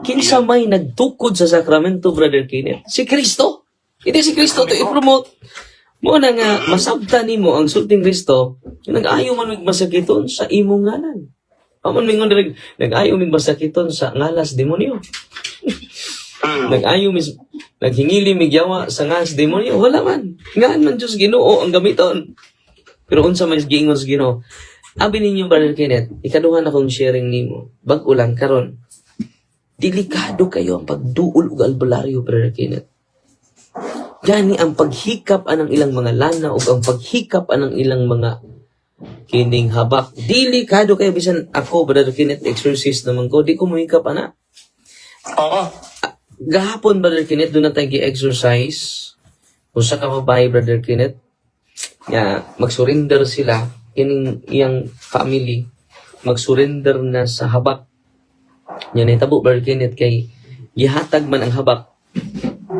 Kinsa may nagtukod sa sakramento, Brother Kenneth? Si Kristo. Hindi si Kristo to i-promote. Mo na nga, masabta nimo ang sulting Kristo, nag-ayaw man magmasakiton sa imong ngalan. Aman mingon direk, nag-ayaw magmasakiton sa ngalas demonyo. Nag-ayaw naghingili migyawa sa ngalas demonyo. Wala man. Ngaan man Diyos Ginoo ang gamiton. Pero unsa man giingon sa Ginoo? Abi ninyo, Brother Kenneth, ikaduhan akong sharing nimo. Bag-o lang karon. Delikado kayo ang pagduol ug albularyo, Brother Kenneth. Gani ang paghikap anang ilang mga lana o ang paghikap anang ilang mga kining habak. Delikado kayo bisan ako, Brother Kenneth, exorcist naman ko. Di ko muhikap, ana. Oo. Gahapon, Brother Kenneth, doon na tayo gi-exercise. Kung sa kababae, Brother Kenneth, mag-surrender sila, iyang family, mag-surrender na sa habak. Yan ay tabo, Brother Kenneth, kay gihatag man ang habak.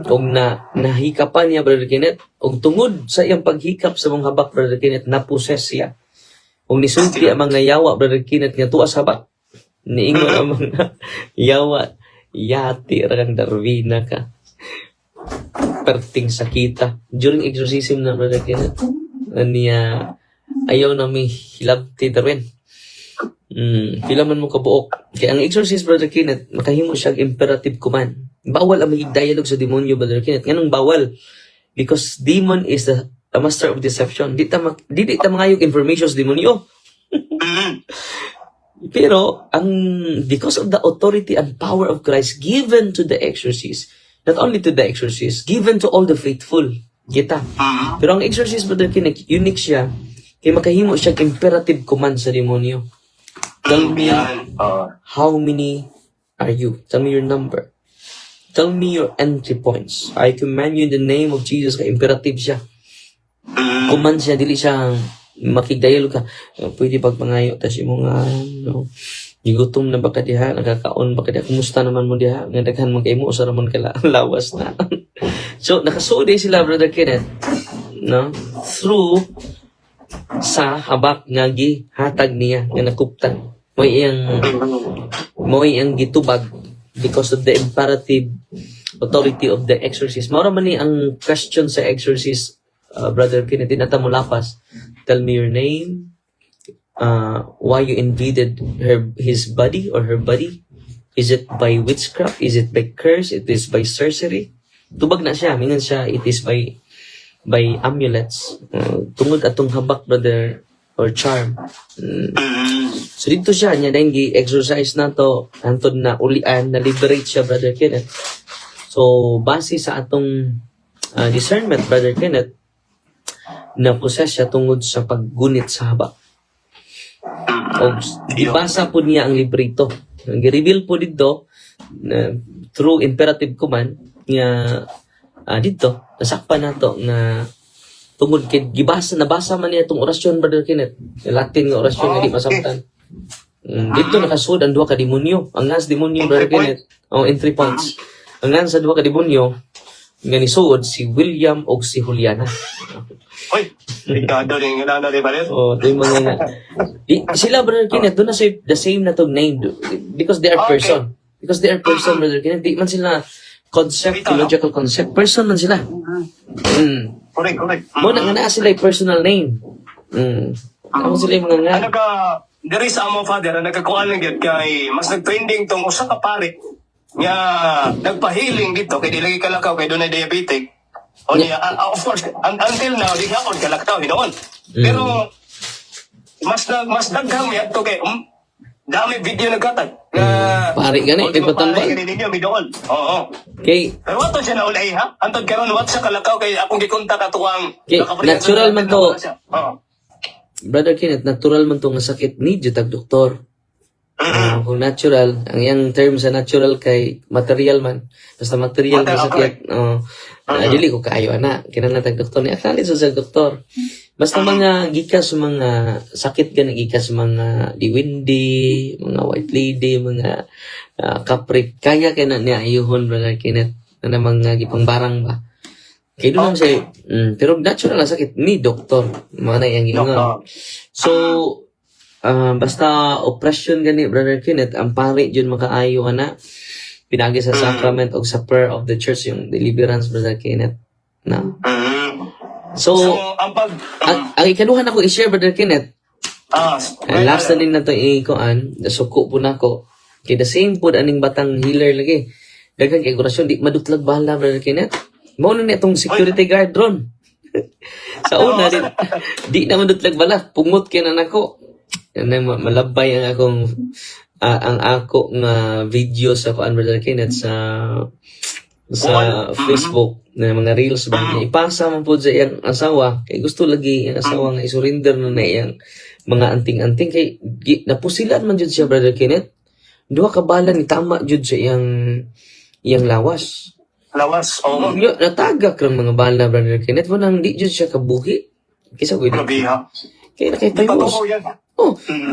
Kung nahikapan niya, Brother Kenneth, og tungod sa iyang paghikap sa mga habak, Brother Kenneth, naposes siya. Kung nisulti ang mga yawa, Brother Kenneth, nga tuwa sa habak, niingon ang mga yawa, yati rang Darwina ka. Perting sakita. During exorcism na, Brother Kenneth, niya, ayaw na may hilabti Darwin. Pilaman mo kabuok. Kaya ang exorcist, Brother Kenneth, makahimo siya imperative command. Bawal ang maging dialogue sa demonyo, Brother Kenneth. Ganun bawal. Because demon is the master of deception. Di ta mangayog information sa demonyo. Pero, because of the authority and power of Christ given to the exorcist, not only to the exorcist, given to all the faithful. Kita. Pero ang exorcist, Brother Kenneth, unique siya. Kaya makahimo siya imperative command sa demonyo. Tell me, how many are you? Tell me your number. Tell me your entry points. I command you in the name of Jesus. Imperative siya. Command siya, dili siya makigdayalo ka. Pwede pagpangayo, tas yung mga, gigutom na baka diha, nakakaon baka diha, kumusta naman mo diha, nga daghan mo kayo mo, sa naman ka lawas na. So, nakasuod sila, Brother Kenneth, through sa habak nga gihatag niya, nga nakuptan. Mo iyang gitubag because of the imperative authority of the exorcist. Maura man ni ang question sa exorcist, Brother Kenneth, dinata mo lapas. Tell me your name, why you invaded his body or her body. Is it by witchcraft? Is it by curse? It is by sorcery? Tubag na siya. Mingan siya, it is by amulets. Tungod atong habak, brother, or charm. So dito siya, niya dahil gi-exercise na to, antod na ulian, na-liberate siya, Brother Kenneth. So, base sa atong discernment, Brother Kenneth, na-possess siya tungod sa paggunit sa habak. O, ibasa po niya ang librito. Gi-reveal po dito, through imperative command, nga dito, nasakpan na to, na tungod kay nabasa man niya itong orasyon, Brother Kenneth. Latin nga orasyon nga di masabtan. Dito nakasud ang duha ka demonyo. Ang nas demonyo, Brother Kenneth, ang entry points. Ang nas sa duha ka demonyo nga nisuod si William o si Juliana. Hoy, ikado rin nga na rin ba rin? Oh, ito yung mga nga. Sila, Brother Kenneth, doon na say the same na itong name. Because they are person. Because they are person, Brother Kenneth. Di man sila concept, theological concept. Person man sila. Correct. Muna nga na sila yung personal name. Ako sila yung mga nga. There is amo father na nagkakuan lang yun kay mas nag-trending tong usa ka pare nga nagpahiling dito kay dilagi kalakaw kay dunay diabetic. O niya, of course, until now, di ka on kalakaw hinoon. Pero mas daghang niya to kay dami video nagkatag. Pare gani, ipatambal. Oo. Okay. Pero wato siya na ulay ha? Antod karon what sa kalakaw kay akong gikontak atuang Okay, natural man to. Oo. Brother Kenneth, natural man to nga sakit ni tag doktor. Kung natural, ang iyang term sa natural kay material man. Basta material nga sakit. Dili ko kaayo ana, kinahanglan tag doktor ni acknowledge sa doktor. Basta mga gikas mga sakit ka gikas mga diwindi, mga white lady, mga kaprip, kaya kay na niya ayuhon, Brother Kenneth, na mga gipangbarang ba. Kaya doon siya, pero natural na sakit ni doktor, mga na iyang gingaw. So, basta oppression gani, Brother Kenneth, ang pare dyan makaayo ka na, pinagi sa sacrament o sa prayer of the church, yung deliverance, Brother Kenneth. Na? So, ang ikaduhan ako i-share, Brother Kenneth, last na din na ito ikuan, nasuko po na ako, kaya the same po aning batang healer lagi, dagang kay orasyon, di madutlag bahala, Brother Kenneth. Mauna na itong security guard ron. Sa una, di na madutlag bala, pungot kaya na nako. Malabay ang akong, ang ako nga video sa kuan, Brother Kenneth, sa sa Facebook na mga reels ba niya ipasa man po sa iyang asawa kay gusto lagi ang asawa nga isurrender na iyang mga anting-anting kay napusilan man jud siya Brother Kenneth duha ka bala ni tama jud sa iyang lawas natagak ng mga bala Brother Kenneth mo nang di jud siya kabuhi kisa ko kay nakipayos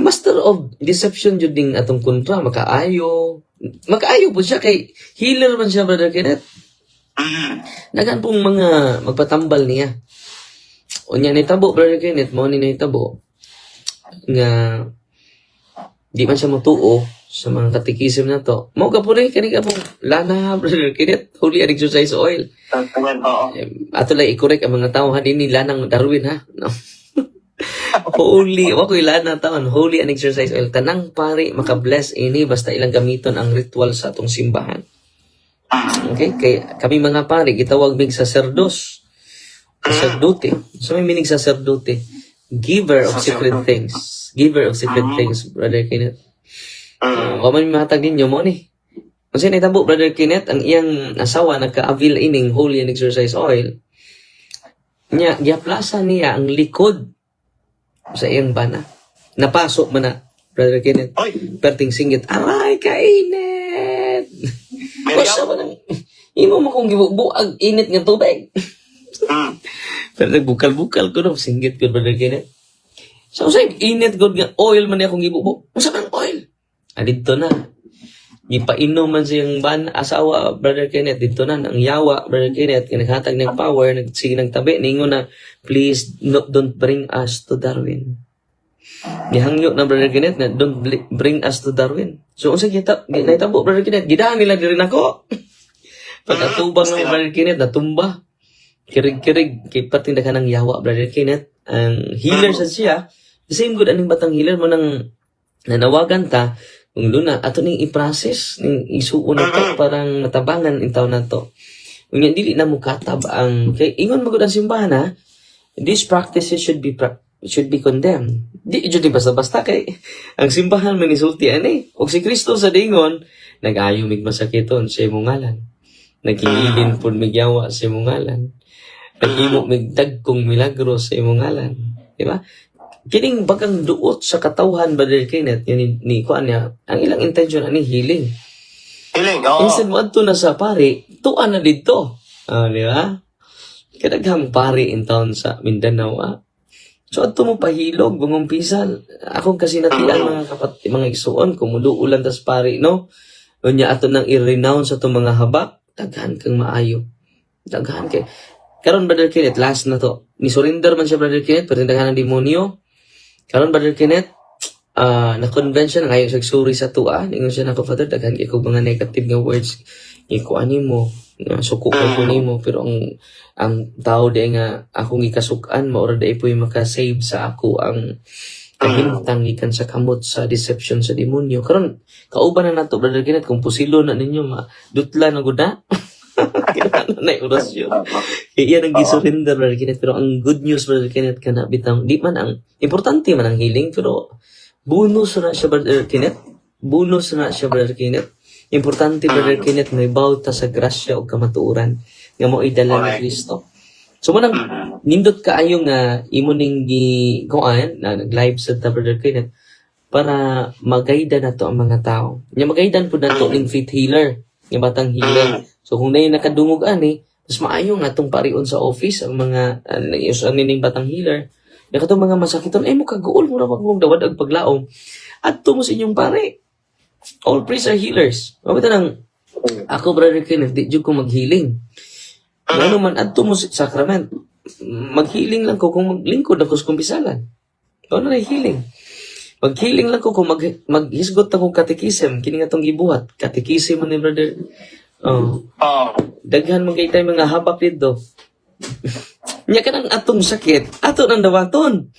master of deception jud ding atong kontra makaayo po siya kay healer man siya Brother Kenneth. Dagan pong mga magpatambal niya. O niya nitabo Brother Kenneth, mo ni nitabo nga di man siya mutuo sa mga katikisim na to. Mao ka po rin kaniga pong lana Brother Kenneth, holy and exercise oil. Ato lang i-correct ang mga tao ha din nila ng Darwin ha. No. Holy, wako ilana taon, holy and exercise oil. Tanang pari makabless ini basta ilang gamiton ang ritual sa atong simbahan. Okay? Kay kami mga pari, gitawag mig sacerdos. Sacerdote. So may meaning sacerdote. Giver of secret things. Giver of secret things, Brother Kenneth. O man mahatag ninyo mo ni. Kasi naitabo, Brother Kenneth, ang iyang asawa nagka-avail ining holy and exercise oil. Nya, giaplasa niya ang likod sa iyang bana. Napasok man na, Brother Kenneth. Perting singgit, aray, kainit! Basta ba nang, imo mo kong gibubuag init nga tubig. Pero nagbukal-bukal ko no, singgit ko, Brother Kenneth. So, init ko nga, oil man niya akong gibubu. Masa man oil? Dito na. Ipainom man siyang asawa, Brother Kenneth, dito na, ang yawa, Brother Kenneth, kinaghatag ng power, sige ng tabi, ningo na, please, don't bring us to Darwin. Nihangyo na, Brother Kenneth, na don't bring us to Darwin. So, unsa naitabo, Brother Kenneth, gidaan nila din ako. Pagkatubang ng Brother Kenneth, natumba. Kirig-kirig, kay patinda ka ng yawa, Brother Kenneth. Ang healer sa siya, the same good aning batang healer mo nang nanawagan ta, kung luna, ato ning i-process, ning isuon na to, parang matabangan in taon na to. Kung yan, dili na mo katab ang, kay ingon magod ang simbahan ha, these practices should be condemned. Di basta-basta kay, ang simbahan manisulti ani. Og si Kristo sa dingon, nag-ayo mig masakiton sa imong ngalan. Nagingilin pud mig yawa sa imong ngalan. Naghimo mig dagkong milagro sa imong ngalan. Di ba? Kining bagang duot sa katawhan, Brother Kenneth, yun ni kuan niya, ang ilang intention ani healing. Instead mo adto na sa pari, tuan na dito. Di ba? Kadaghang pari in town sa Mindanao. So adto mo pahilog, bungumpisan. Akong kasi natian mga isuon, kumuduulan tas pari, no? Unya ato nang i-renounce sa itong mga habak, daghan kang maayo. Daghan kay. Karon Brother Kenneth, last na to. Ni surrender man siya, Brother Kenneth, pero daghan ng demonyo. Karon Brother Kenneth, na-convention ngayon siya suri sa tua. Ningon siya na ko, Father, daghan kay ko mga negative nga words. Ikuan mo, suko ko nimo, pero ang tao di nga akong ikasukan mo or di po yung makasave sa ako ang kahimtang ikan sa kamot sa deception sa demonyo. Karon kauban na nato, Brother Kenneth, kung pusilo na ninyo madutla na gud na. Kailangan na orasyon. Iyan ang gisurrender, Brother Kenneth. Pero ang good news, Brother Kenneth, kana bitang di man ang importante man ang healing, pero bonus na siya, Brother Kenneth. Bonus na siya, Brother Kenneth. Importante, Brother Kenneth, may bawta sa grasya o kamatuuran nga mo idala ni Kristo. So manang nindot kaayo nga imo ning gikuan na nag-live sa Brother Kenneth para magayda nato ang mga tao. Nya magaydan pud nato ning faith healer, nga batang healer. So kung nay nakadungog ani, mas maayo nga tong parion sa office ang mga ning batang healer. Nya katong mga masakiton mo kaguol mo ra pag dawad ag paglaom. Adto mo sa inyong pare. All priests are healers. Mabita nang ako, Brother Kenneth, di jud ko mag-healing. Ano man, adto mo sa sacrament. Mag-healing lang ko kung maglingkod ako sa kumpisalan. Ano na healing? Mag-healing lang ko kung maghisgot akong katekism. Kini nga itong gibuhat. Katekism ni Brother. Daghan mong kayo mga habak dito. Nya ka ng atong sakit, ato ng dawaton.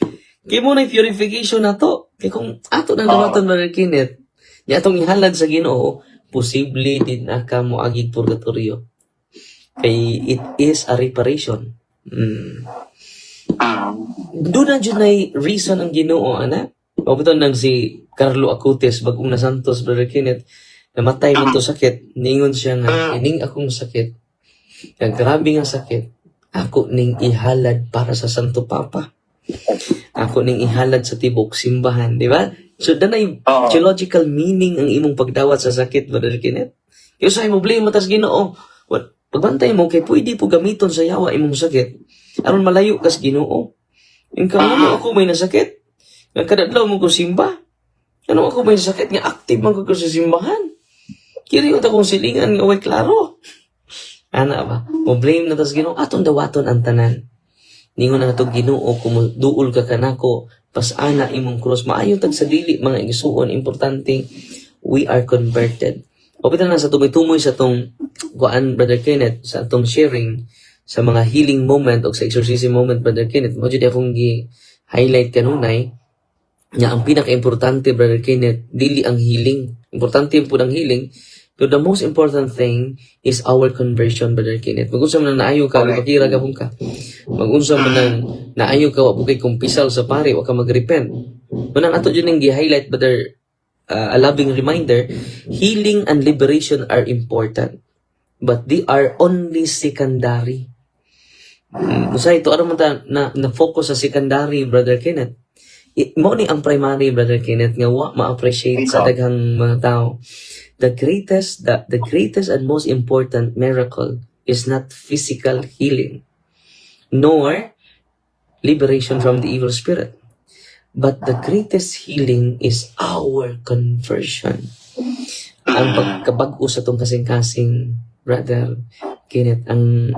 Kaya mo na purification na to. Kaya kung ato ng dawaton, Brother Kenneth, nya atong ihalad sa Ginoo, posible din na ka mo agig purgatorio. Kay it is a reparation. Doon na dyan ay reason ang Ginoo, anak. Mabutan lang si Carlo Acutis, bagong na Santos, Brother Kenneth, namatay mo to sakit, ningon siya nga, ining akong sakit, Ang grabe nga sakit, ako ning ihalad para sa Santo Papa. Ako ning ihalad sa tibok simbahan, di ba? So, danay theological meaning ang imong pagdawat sa sakit, Brother Kenneth. Kaya sa mo blame matas Ginoo. Pagbantay mo kay pwede po gamiton sa yawa imong sakit. Aron malayo kas Ginoo. Yung ano ako may nasakit. Nga kadadlaw mo ko simba. Ano ako may sakit nga active man ko sa simbahan. Kiri akong silingan nga way klaro. Ana ba? Mo blame na tas Ginoo aton dawaton ang tanan. Ningon na itong Ginoo kung duol ka kanako pas ana imong cross maayo tag sa dili mga igsuon importante we are converted. O kita na sa tumoy-tumoy sa tong kuan Brother Kenneth sa atong sharing sa mga healing moment o sa exorcism moment Brother Kenneth mo jud akong gi-highlight kanunay nga ang pinaka-importante Brother Kenneth dili ang healing. Importante po ang healing. Pero the most important thing is our conversion, Brother Kenneth. Mag-unsa man naayo ka, makira gabong ka. Mag-unsa man naayo ka, wa kay kumpisal sa pare, wa ka mag-repent. Manang ato dyan ang gi-highlight, Brother, a loving reminder, healing and liberation are important. But they are only secondary. Musa ito, ano man na-focus sa secondary, Brother Kenneth. Mo ni ang primary, Brother Kenneth, nga wa ma-appreciate sa daghang mga tao. The greatest and most important miracle is not physical healing, nor liberation from the evil spirit. But the greatest healing is our conversion. Ang pagkabag-o sa itong kasing-kasing, Brother Kenneth, ang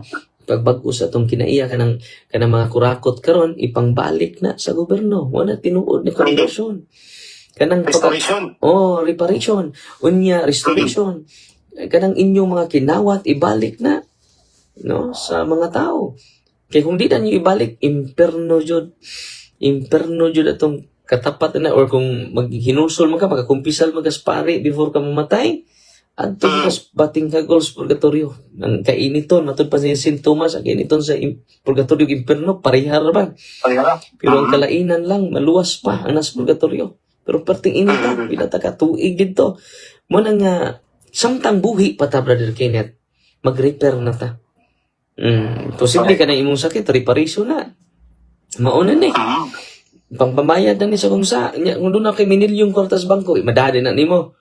pagbag-o sa itong kinaiya ka ng mga kurakot karon ipangbalik na sa gobyerno. Wala tinuod na conversion. Kanang Restoration. Reparation. Unya, restoration. Kanang inyong mga kinawat, ibalik na no sa mga tao. Kaya kung di na nyo ibalik, imperno jud atong katapat na or kung maghinusol mo ka, magkakumpisal magaspari before ka mamatay, atong mas bating kagols purgatorio. Ang kainiton, matod pa sa sintomas, ang kainiton sa purgatorio imperno, parihar ba? Pero ang kalainan lang, maluwas pa ang nas purgatorio. Pero perting initan, pinata ka tuig dito. Muna nga, samtang buhi pa ta, Brother Kenneth, mag-repair na ta. Posible ka na imong sakit, reparation na. Mauna na pangpamayad na ni sa kung sa. Kung doon na kay minilyong kwartas bangko, madali na nimo.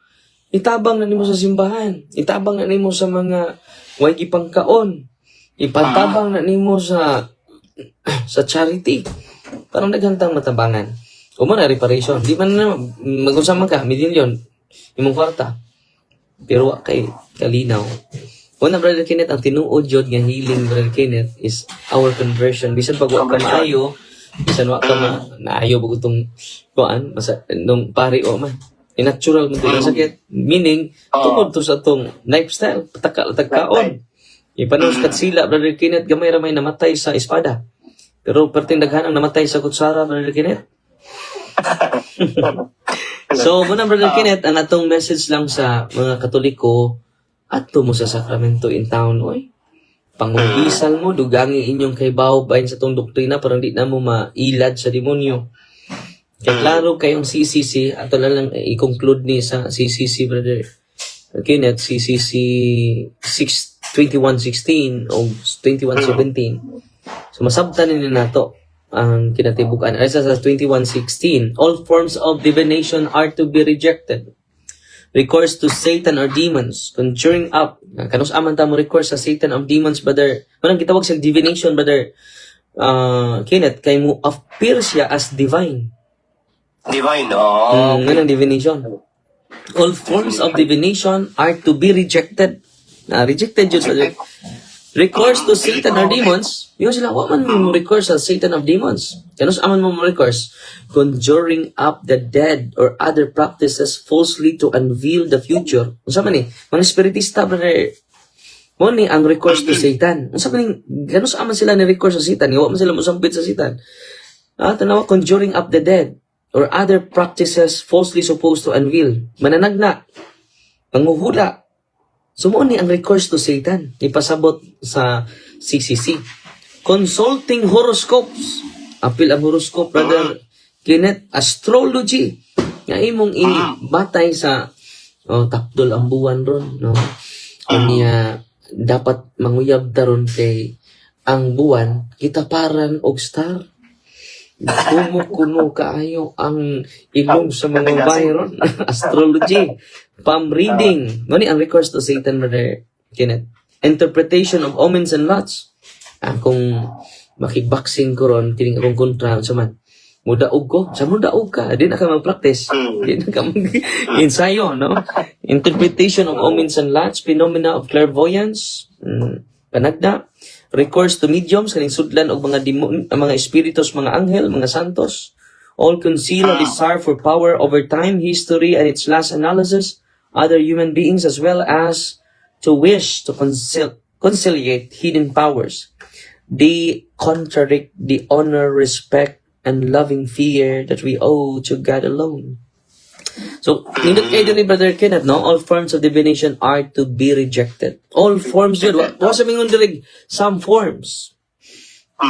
Itabang na nimo sa simbahan. Itabang na nimo sa mga wagi pangkaon. Ipantabang na nimo sa charity. Parang naghantang matabangan. O na reparation. Di man na mag-usama ka, milyon, imong kwarta. Pero kay kalinaw. Una, Brother Kenneth, ang tinuod yun nga healing, Brother Kenneth, is our conversion. Bisan pag wak ka maayo, bisan wak ka naayo bago itong kuan, nung pari o man. Natural mo ito sakit. Meaning, tungod to sa itong lifestyle, patagkaon. Ipanos kat sila, Brother Kenneth, gamay ramay namatay sa espada. Pero perting daghanang namatay sa kutsara, Brother Kenneth. So, muna Brother Kenneth, ang atong message lang sa mga Katoliko, ato mo sa sakramento in town, oy. Pangugisal mo, dugangi inyong kaybaw bahin sa tong doktrina, parang di na mo mailad sa demonyo. Kaya klaro kayong CCC, ato na lang i-conclude ni sa CCC, Brother Kenneth, CCC 2116 o 2117. So, masabtan nila nato ang kinatibukan. Ay sa 21:16, all forms of divination are to be rejected. Recourse to Satan or demons, conjuring up. Kanus aman ta mo recourse sa Satan or demons, Brother. Manang gitawag sa divination, Brother Kenneth, kay mo appear siya as divine. Divine, oh. Ganang divination. All forms of divination are to be rejected. Rejected yun, Brother. Recourse to Satan or demons, yun sila, wa man mo recourse sa Satan of demons. Kanus aman mo recourse? Conjuring up the dead or other practices falsely to unveil the future. Unsa man ni? Mga spiritista, Brother, mo ni ang recourse to Satan. Unsa man ni? Kanus aman sila ni recourse sa Satan? Wa man sila mosampit sa Satan. Tanawa, conjuring up the dead or other practices falsely supposed to unveil. Mananagna, panguhula. Sumuon ni ang recourse to Satan. Ipasabot sa CCC. Consulting horoscopes. Apil ang horoscope, Brother Kenneth. Astrology. Nga imong ibatay sa tapdol ang buwan ron. No? Kanya dapat manguyab taron kay ang buwan gitaparan og star. Kumukuno kaayo ang ilong sa mga bayron. Astrology, palm reading. Mani ang recourse to Satan, Brother Kenneth. Interpretation of omens and lots. Kung makiboxing ko ron, kining akong kontra, sa man, mudaog ko, sa mudaog ka, di na ka mag-practice, di na ka mag-ensayo, no? Interpretation of omens and lots, phenomena of clairvoyance, panagda, recourse to mediums, kaning sudlan og mga demon, mga espiritus, mga anghel, mga santos, all conceal a desire for power over time, history, and its last analysis, other human beings, as well as to wish to conciliate hidden powers. They contradict the honor, respect, and loving fear that we owe to God alone. So, nindot kayo dili, Brother Kenneth, no? All forms of divination are to be rejected. All forms yun. Wasa mingon dili, some forms.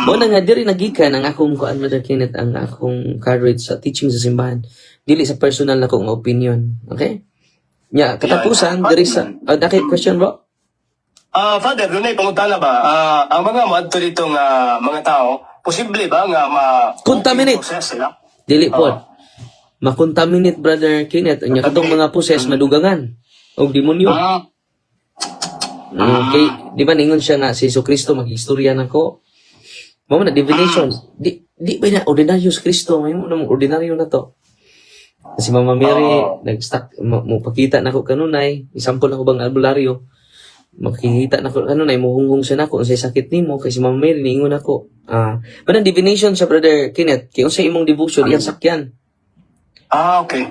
Mo na nga diri nagikan ang akong kuan, Brother Kenneth, ang akong courage sa teaching sa simbahan. Dili sa personal na kong opinion. Okay? Nya, katapusan, diri sa... Okay, question, bro? Father, dunay pangutana ba? Ang mga madto ditong mga tao, posible ba nga Contaminate. process sila? Dili po. Makontaminate, Brother Kenneth. Anya katong mga poses madugangan og demonyo. Okay, di ba ningon siya nga si Jesucristo mag-istorya nako. Mo na divination. Di ba na ordinaryo si Kristo, may mo ordinaryo na to. Si Mama Mary nag-stuck mo pakita nako kanunay, example nako bang albularyo. Makikita nako kanunay mohunghong siya nako unsay sakit nimo kay si Mama Mary ningon nako. Pero divination sa Brother Kenneth, kay unsay imong devotion iyan sakyan. Okay.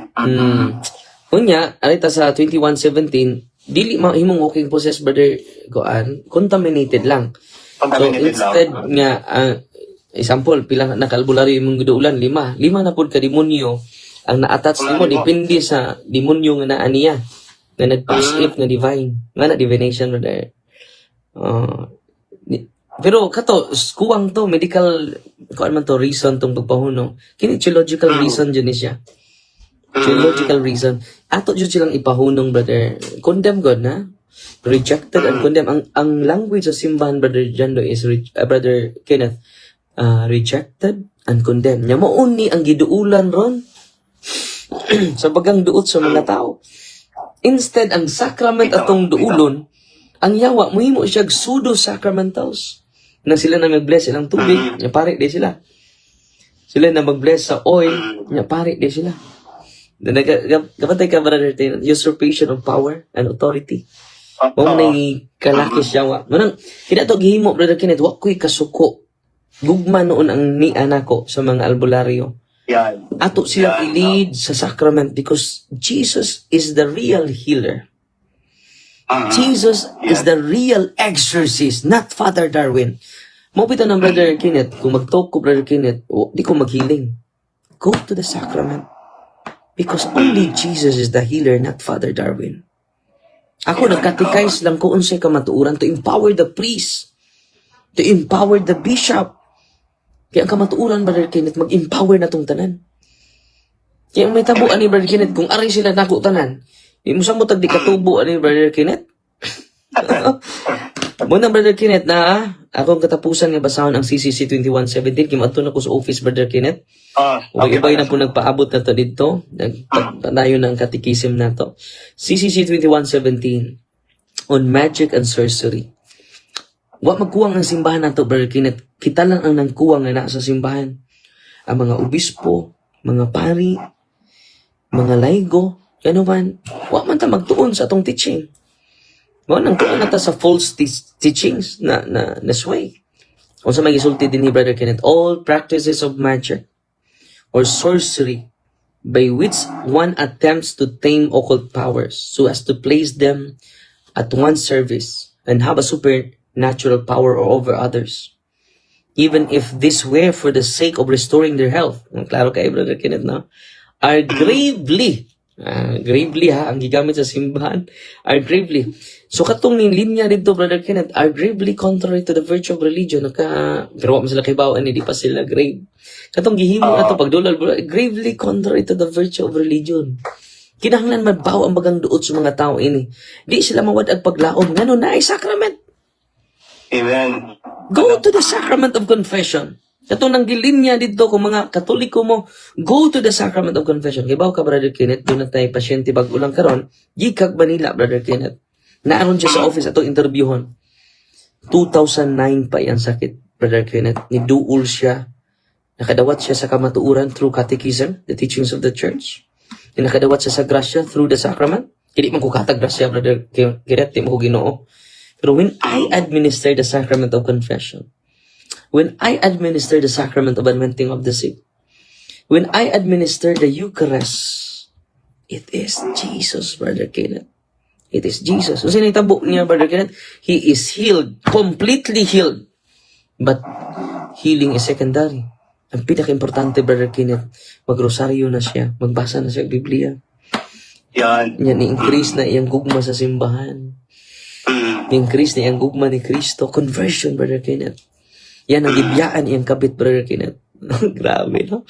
Unya, alita sa 21:17, dili mahimong walking possess, Brother Goan, contaminated lang. So instead nga, example, pila nakalbularyo imong giduulan, 5 na pud ka demonyo ang na-attach nimo, depende sa demonyo nga naa niya na nag-pass it na divine, nga na divination, Brother. Pero kato, kuwang to, medical, kuan man to, reason tong pagpahuno. Kini theological reason dyan siya. Theological reason. Ato dyan silang ipahunong, Brother. Condemn God na. Rejected and condemn. Ang language sa simbahan, Brother Jando, is, Brother Kenneth, rejected and condemn. Nya mauni ang giduulan ron sa bagang duot sa mga tao. Instead, ang sacrament atong duulon, ang yawa, muhimo siya pseudo-sacramentals. Na sila na mag-bless silang tubig, nya pare di sila. Sila na mag-bless sa oil, nya pare di sila. Kapatay ka, Brother Taylor, usurpation of power and authority. Mong na kalakis yawa. Manang, kinato gihimo, Brother Kenneth, wakoy kasuko. Gugma noon ang ni anako sa mga albularyo. Ato sila i-lead sa sacrament because Jesus is the real healer. Jesus is the real exorcist, not Father Darwin. Mapita ng Brother Kenneth, kung mag-talk ko, Brother Kenneth, di ko mag-healing. Go to the sacrament. Because only Jesus is the healer, not Father Darwin. Ako nagkatikais lang ko unsay kamatuuran to empower the priest, to empower the bishop. Kaya ang kamatuuran, Brother Kenneth, mag-empower na tong tanan. Kaya may tabuan ni Brother Kenneth, kung aray sila naku tanan, mo tag di katubo ni Brother Kenneth. Muna, Brother Kenneth, na akong katapusan nga basahon ang CCC 21:17, kimadto na ko sa office, Brother Kenneth. Ubay na po nagpaabot na to dito. Nagpadayon ng katikisim na to. CCC 21:17 on magic and sorcery. Wa magkuwang ang simbahan na to, Brother Kenneth. Kita lang ang nangkuwang na nasa simbahan. Ang mga obispo, mga pari, mga laygo, ano man, wa man ta magtuon sa atong teaching. Wa nang tuon na ta sa false teachings na sway. O sa may gisulti din ni Brother Kenneth, all practices of magic or sorcery by which one attempts to tame occult powers so as to place them at one's service and have a supernatural power over others. Even if this were for the sake of restoring their health. Klaro kayo, Brother Kenneth, na? Are gravely ang gigamit sa simbahan, are gravely. So katong ning linya dito, Brother Kenneth, are gravely contrary to the virtue of religion. Pero wala sila kay bawaan, hindi pa sila grave. Katong gihimo ato pagdulal, gravely contrary to the virtue of religion. Kinahanglan mabaw ang bagang duot sa mga tao ini. Di sila mawad ang paglaom ngano na ay sacrament. Amen. Go to the sacrament of confession. Katong nang gilinya dito kung mga Katoliko mo, go to the sacrament of confession. Kaya ka, Brother Kenneth, doon na tayo pasyente bago lang karon, gikag Manila, Brother Kenneth. Naaron siya sa office atong interviewon. 2009 pa yan sakit, Brother Kenneth. Niduol siya. Nakadawat siya sa kamatuuran through catechism, the teachings of the church. Nakadawat siya sa grasya through the sacrament. Hindi man ko katag grasya, Brother Kenneth, di mo ko Ginoo. Pero when I administer the sacrament of confession, when I administer the sacrament of anointing of the sick, when I administer the Eucharist, it is Jesus, Brother Kenneth. It is Jesus. So, sinitabo niya, Brother Kenneth, he is healed, completely healed. But, healing is secondary. Ang pinaka-importante, Brother Kenneth, magrosaryo na siya, magbasa na siya ng Biblia. Yan. Yan, i-increase na iyang gugma sa simbahan. I-increase na iyang gugma ni Kristo. Conversion, Brother Kenneth. Yan ang ibiyaan iyang kabit, Brother Kenneth. Grabe, no?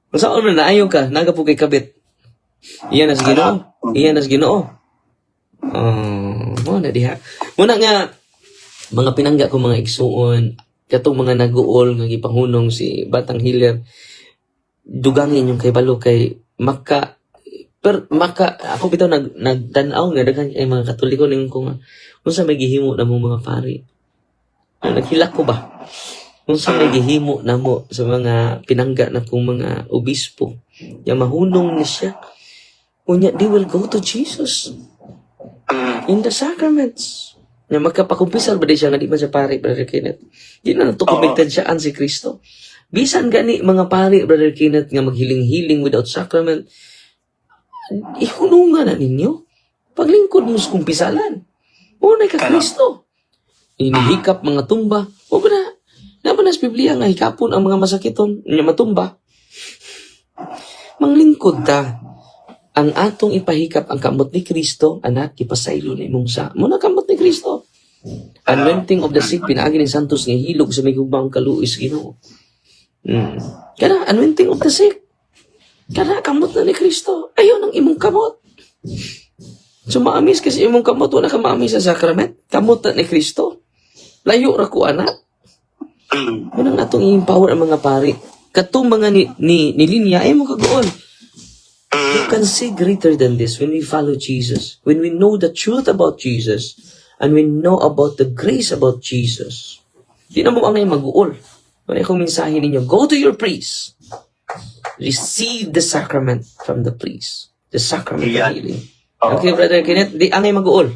Kung saan na naayon ka, naga po kay kabit. Iyan as Ginoo. Iyan as Ginoo. Muna diha. Muna nga, mga pinangga ko mga igsuon, katong mga nag-uol, nga gipahunong si Batang Healer, dugangin yung kay Balo kay Maka, ako bitaw nagtanaw nga, daghan ay mga Katoliko ning kung sa may gihimo na mo mga pari. Naghilak ko ba? Kung sa may gihimo na mo sa mga pinangga na kong mga obispo, yung mahunong niya siya, unya, they will go to Jesus in the sacraments. Na magkapakumpisal ba di siya nga di man siya pari, Brother Kenneth? Di na natukumpetensiyaan si Kristo. Bisan gani mga pari, Brother Kenneth, nga maghiling-hiling without sacrament, ihunungan na ninyo. Paglingkod mo sa kumpisalan. Unay ka Kristo. Inihikap mga tumba. O na, naman sa Biblia nga hikapon ang mga masakiton, nga matumba. Manglingkod ta. Ang atong ipahikap ang kamot ni Kristo, anak, ipasaylo na imong sa. Muna kamot ni Kristo. Anointing of the sick, pinaagi ni Santos nga hilog sa may hubang kaluis, Ginoo. Kana, anointing of the sick. Kana, kamot na ni Kristo. Ayun ang imong kamot. So, maamis kasi imong kamot, wala ka maamis sa sakrament. Kamot na ni Kristo. Layo ra ko, anak. Unang atong i-empower ang mga pari. Katong mga nilinya, ay mo kagoon. You can see greater than this when we follow Jesus. When we know the truth about Jesus. And we know about the grace about Jesus. Di na mo ang mag-uol. Kaya kung mensahe ninyo, go to your priest. Receive the sacrament from the priest. The sacrament of healing. Okay, Brother Kenneth, di angay mag-uol.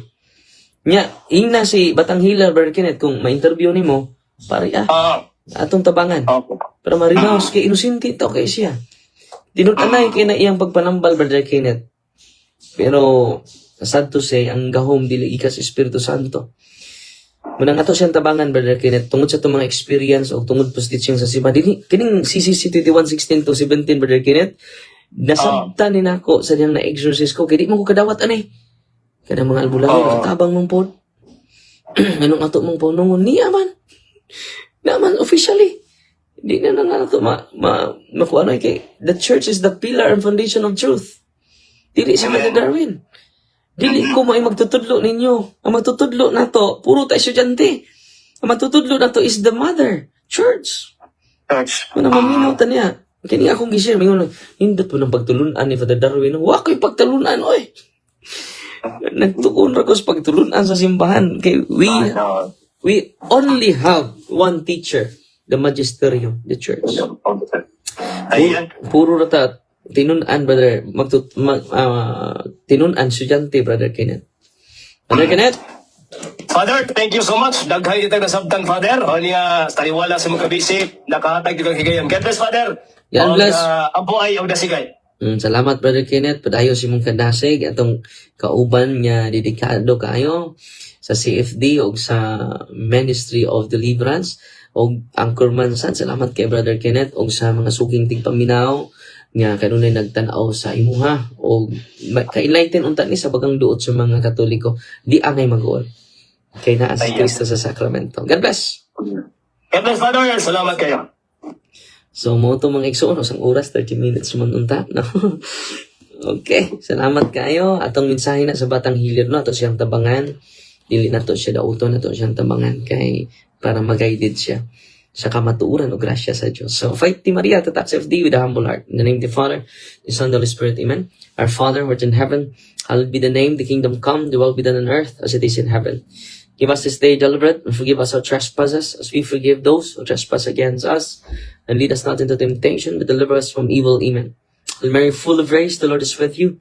Nya, ingna si Batang Healer, Brother Kenneth, kung ma-interview ni mo, pare atong tabangan. Pero marinaos kay inusinti to kay siya. Dinutanay kay na iyang pagpanambal, Brother Kenneth. Pero, sad to say, ang gahom dili ikas Espiritu Santo. Munang ato siyang tabangan, Brother Kenneth, tungod sa itong mga experience o tungod po sa teaching sa Siba. Kining CCC 21:16-17, Brother Kenneth, nasabta ni nako sa niyang na-exorcise ko, kaya di mo ko kadawat, anay. Kada mga albularyo, katabang mong po. Anong ato mong po nungon, niya man. Naman, officially. Di na nga ato makuha na kay the church is the pillar and foundation of truth. Dili siya mga Darwin. Dili ko may magtutudlo ninyo. Ang magtutudlo na to, puro tayo estudyante. Ang magtutudlo na to is the mother, church. Kung maminaw ta niya, kini akong gisir, mingon, hindi po ng pagtulunan ni Father Darwin. Huwag ko'y pagtulunan, oy. Nagtuon ra ko sa pagtulunan sa simbahan. Kay we only have one teacher, the magisterium, the church. Puro rata tinunan, brother, tinunan estudyante, Brother Kenneth. Brother Kenneth? Father, thank you so much. Daghay kita nasabtan, Father. O niya, taliwala sa mga kabisip, nakahatag dito higayon. God bless, Father. God bless. Apo ay o dasigay. Salamat, Brother Kenneth. Padayo si mong kadasig atong kauban niya dedikado kayo sa CFD o sa Ministry of Deliverance o Anchorman San. Salamat kay Brother Kenneth o sa mga suking tigpaminaw nga kanunay nagtanaw sa imuha o ka-enlighten unta ni sa bagang duot sa mga Katoliko. Di angay mag-uol. Kay naa si Kristo sa sakramento. God bless. God bless, Father. Salamat kayo. So, mo ito mga igsoon, isang oras, 30 minutes man unta. No? Okay, salamat kayo. Atong mensahe na sa Batang Hilir no, ato siyang tabangan. Dili na to siya dauton, ato siyang tabangan kay para mag-guided siya sa kamatuuran o grasya sa Diyos. So, fight ti Maria, tatak of thee with a humble heart. In the name of the Father, the Son, and the Holy Spirit. Amen. Our Father, who art in heaven, hallowed be the name, the kingdom come, the will be done on earth as it is in heaven. Give us this day daily bread, and forgive us our trespasses, as we forgive those who trespass against us. And lead us not into temptation, but deliver us from evil. Amen. Hail Mary, full of grace, the Lord is with you.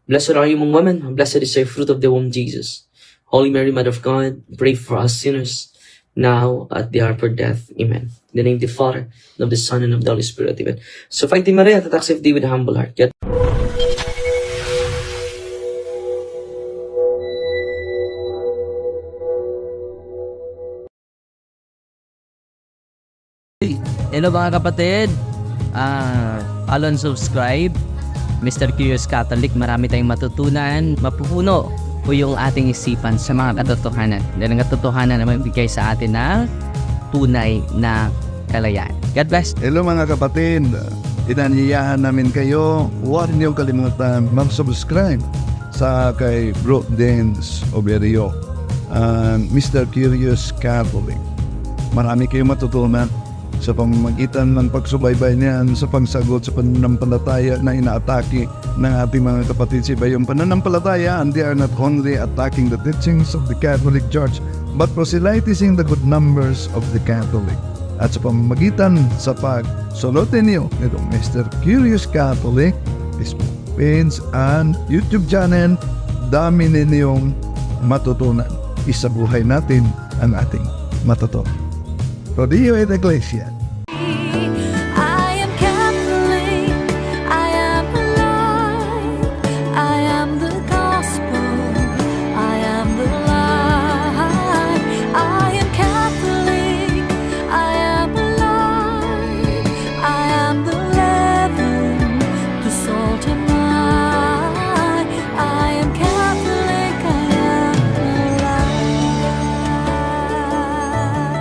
Blessed are you among women, and blessed is the fruit of the womb, Jesus. Holy Mary, Mother of God, pray for us sinners, now at the hour of our death. Amen. In the name of the Father, and of the Son, and of the Holy Spirit. Amen. So, fight ti Maria, tatak of thee with a humble heart. Get Hello mga kapatid, follow and subscribe Mr. Curious Catholic. Marami tayong matutunan, mapupuno po yung ating isipan sa mga katotohanan dahil ang katotohanan na magbigay sa atin ng tunay na kalayaan. God bless. Hello mga kapatid, inanyayahan namin kayo, huwag niyong kalimutan mag-subscribe sa kay Bro Dance Oberio, Mr. Curious Catholic. Marami kayong matutunan sa pamamagitan ng pagsubaybay niyan sa pagsagot sa pananampalataya na inaatake ng ating mga kapatid sa iba. Yung pananampalataya, and they are not only attacking the teachings of the Catholic Church, but proselytizing the good numbers of the Catholic. At sa pamamagitan sa pagsulotin niyo nitong Mr. Curious Catholic, Facebook page and YouTube channel, dami ninyong matutunan. Isabuhay natin ang ating matutunan. Rodillo et Iglesia.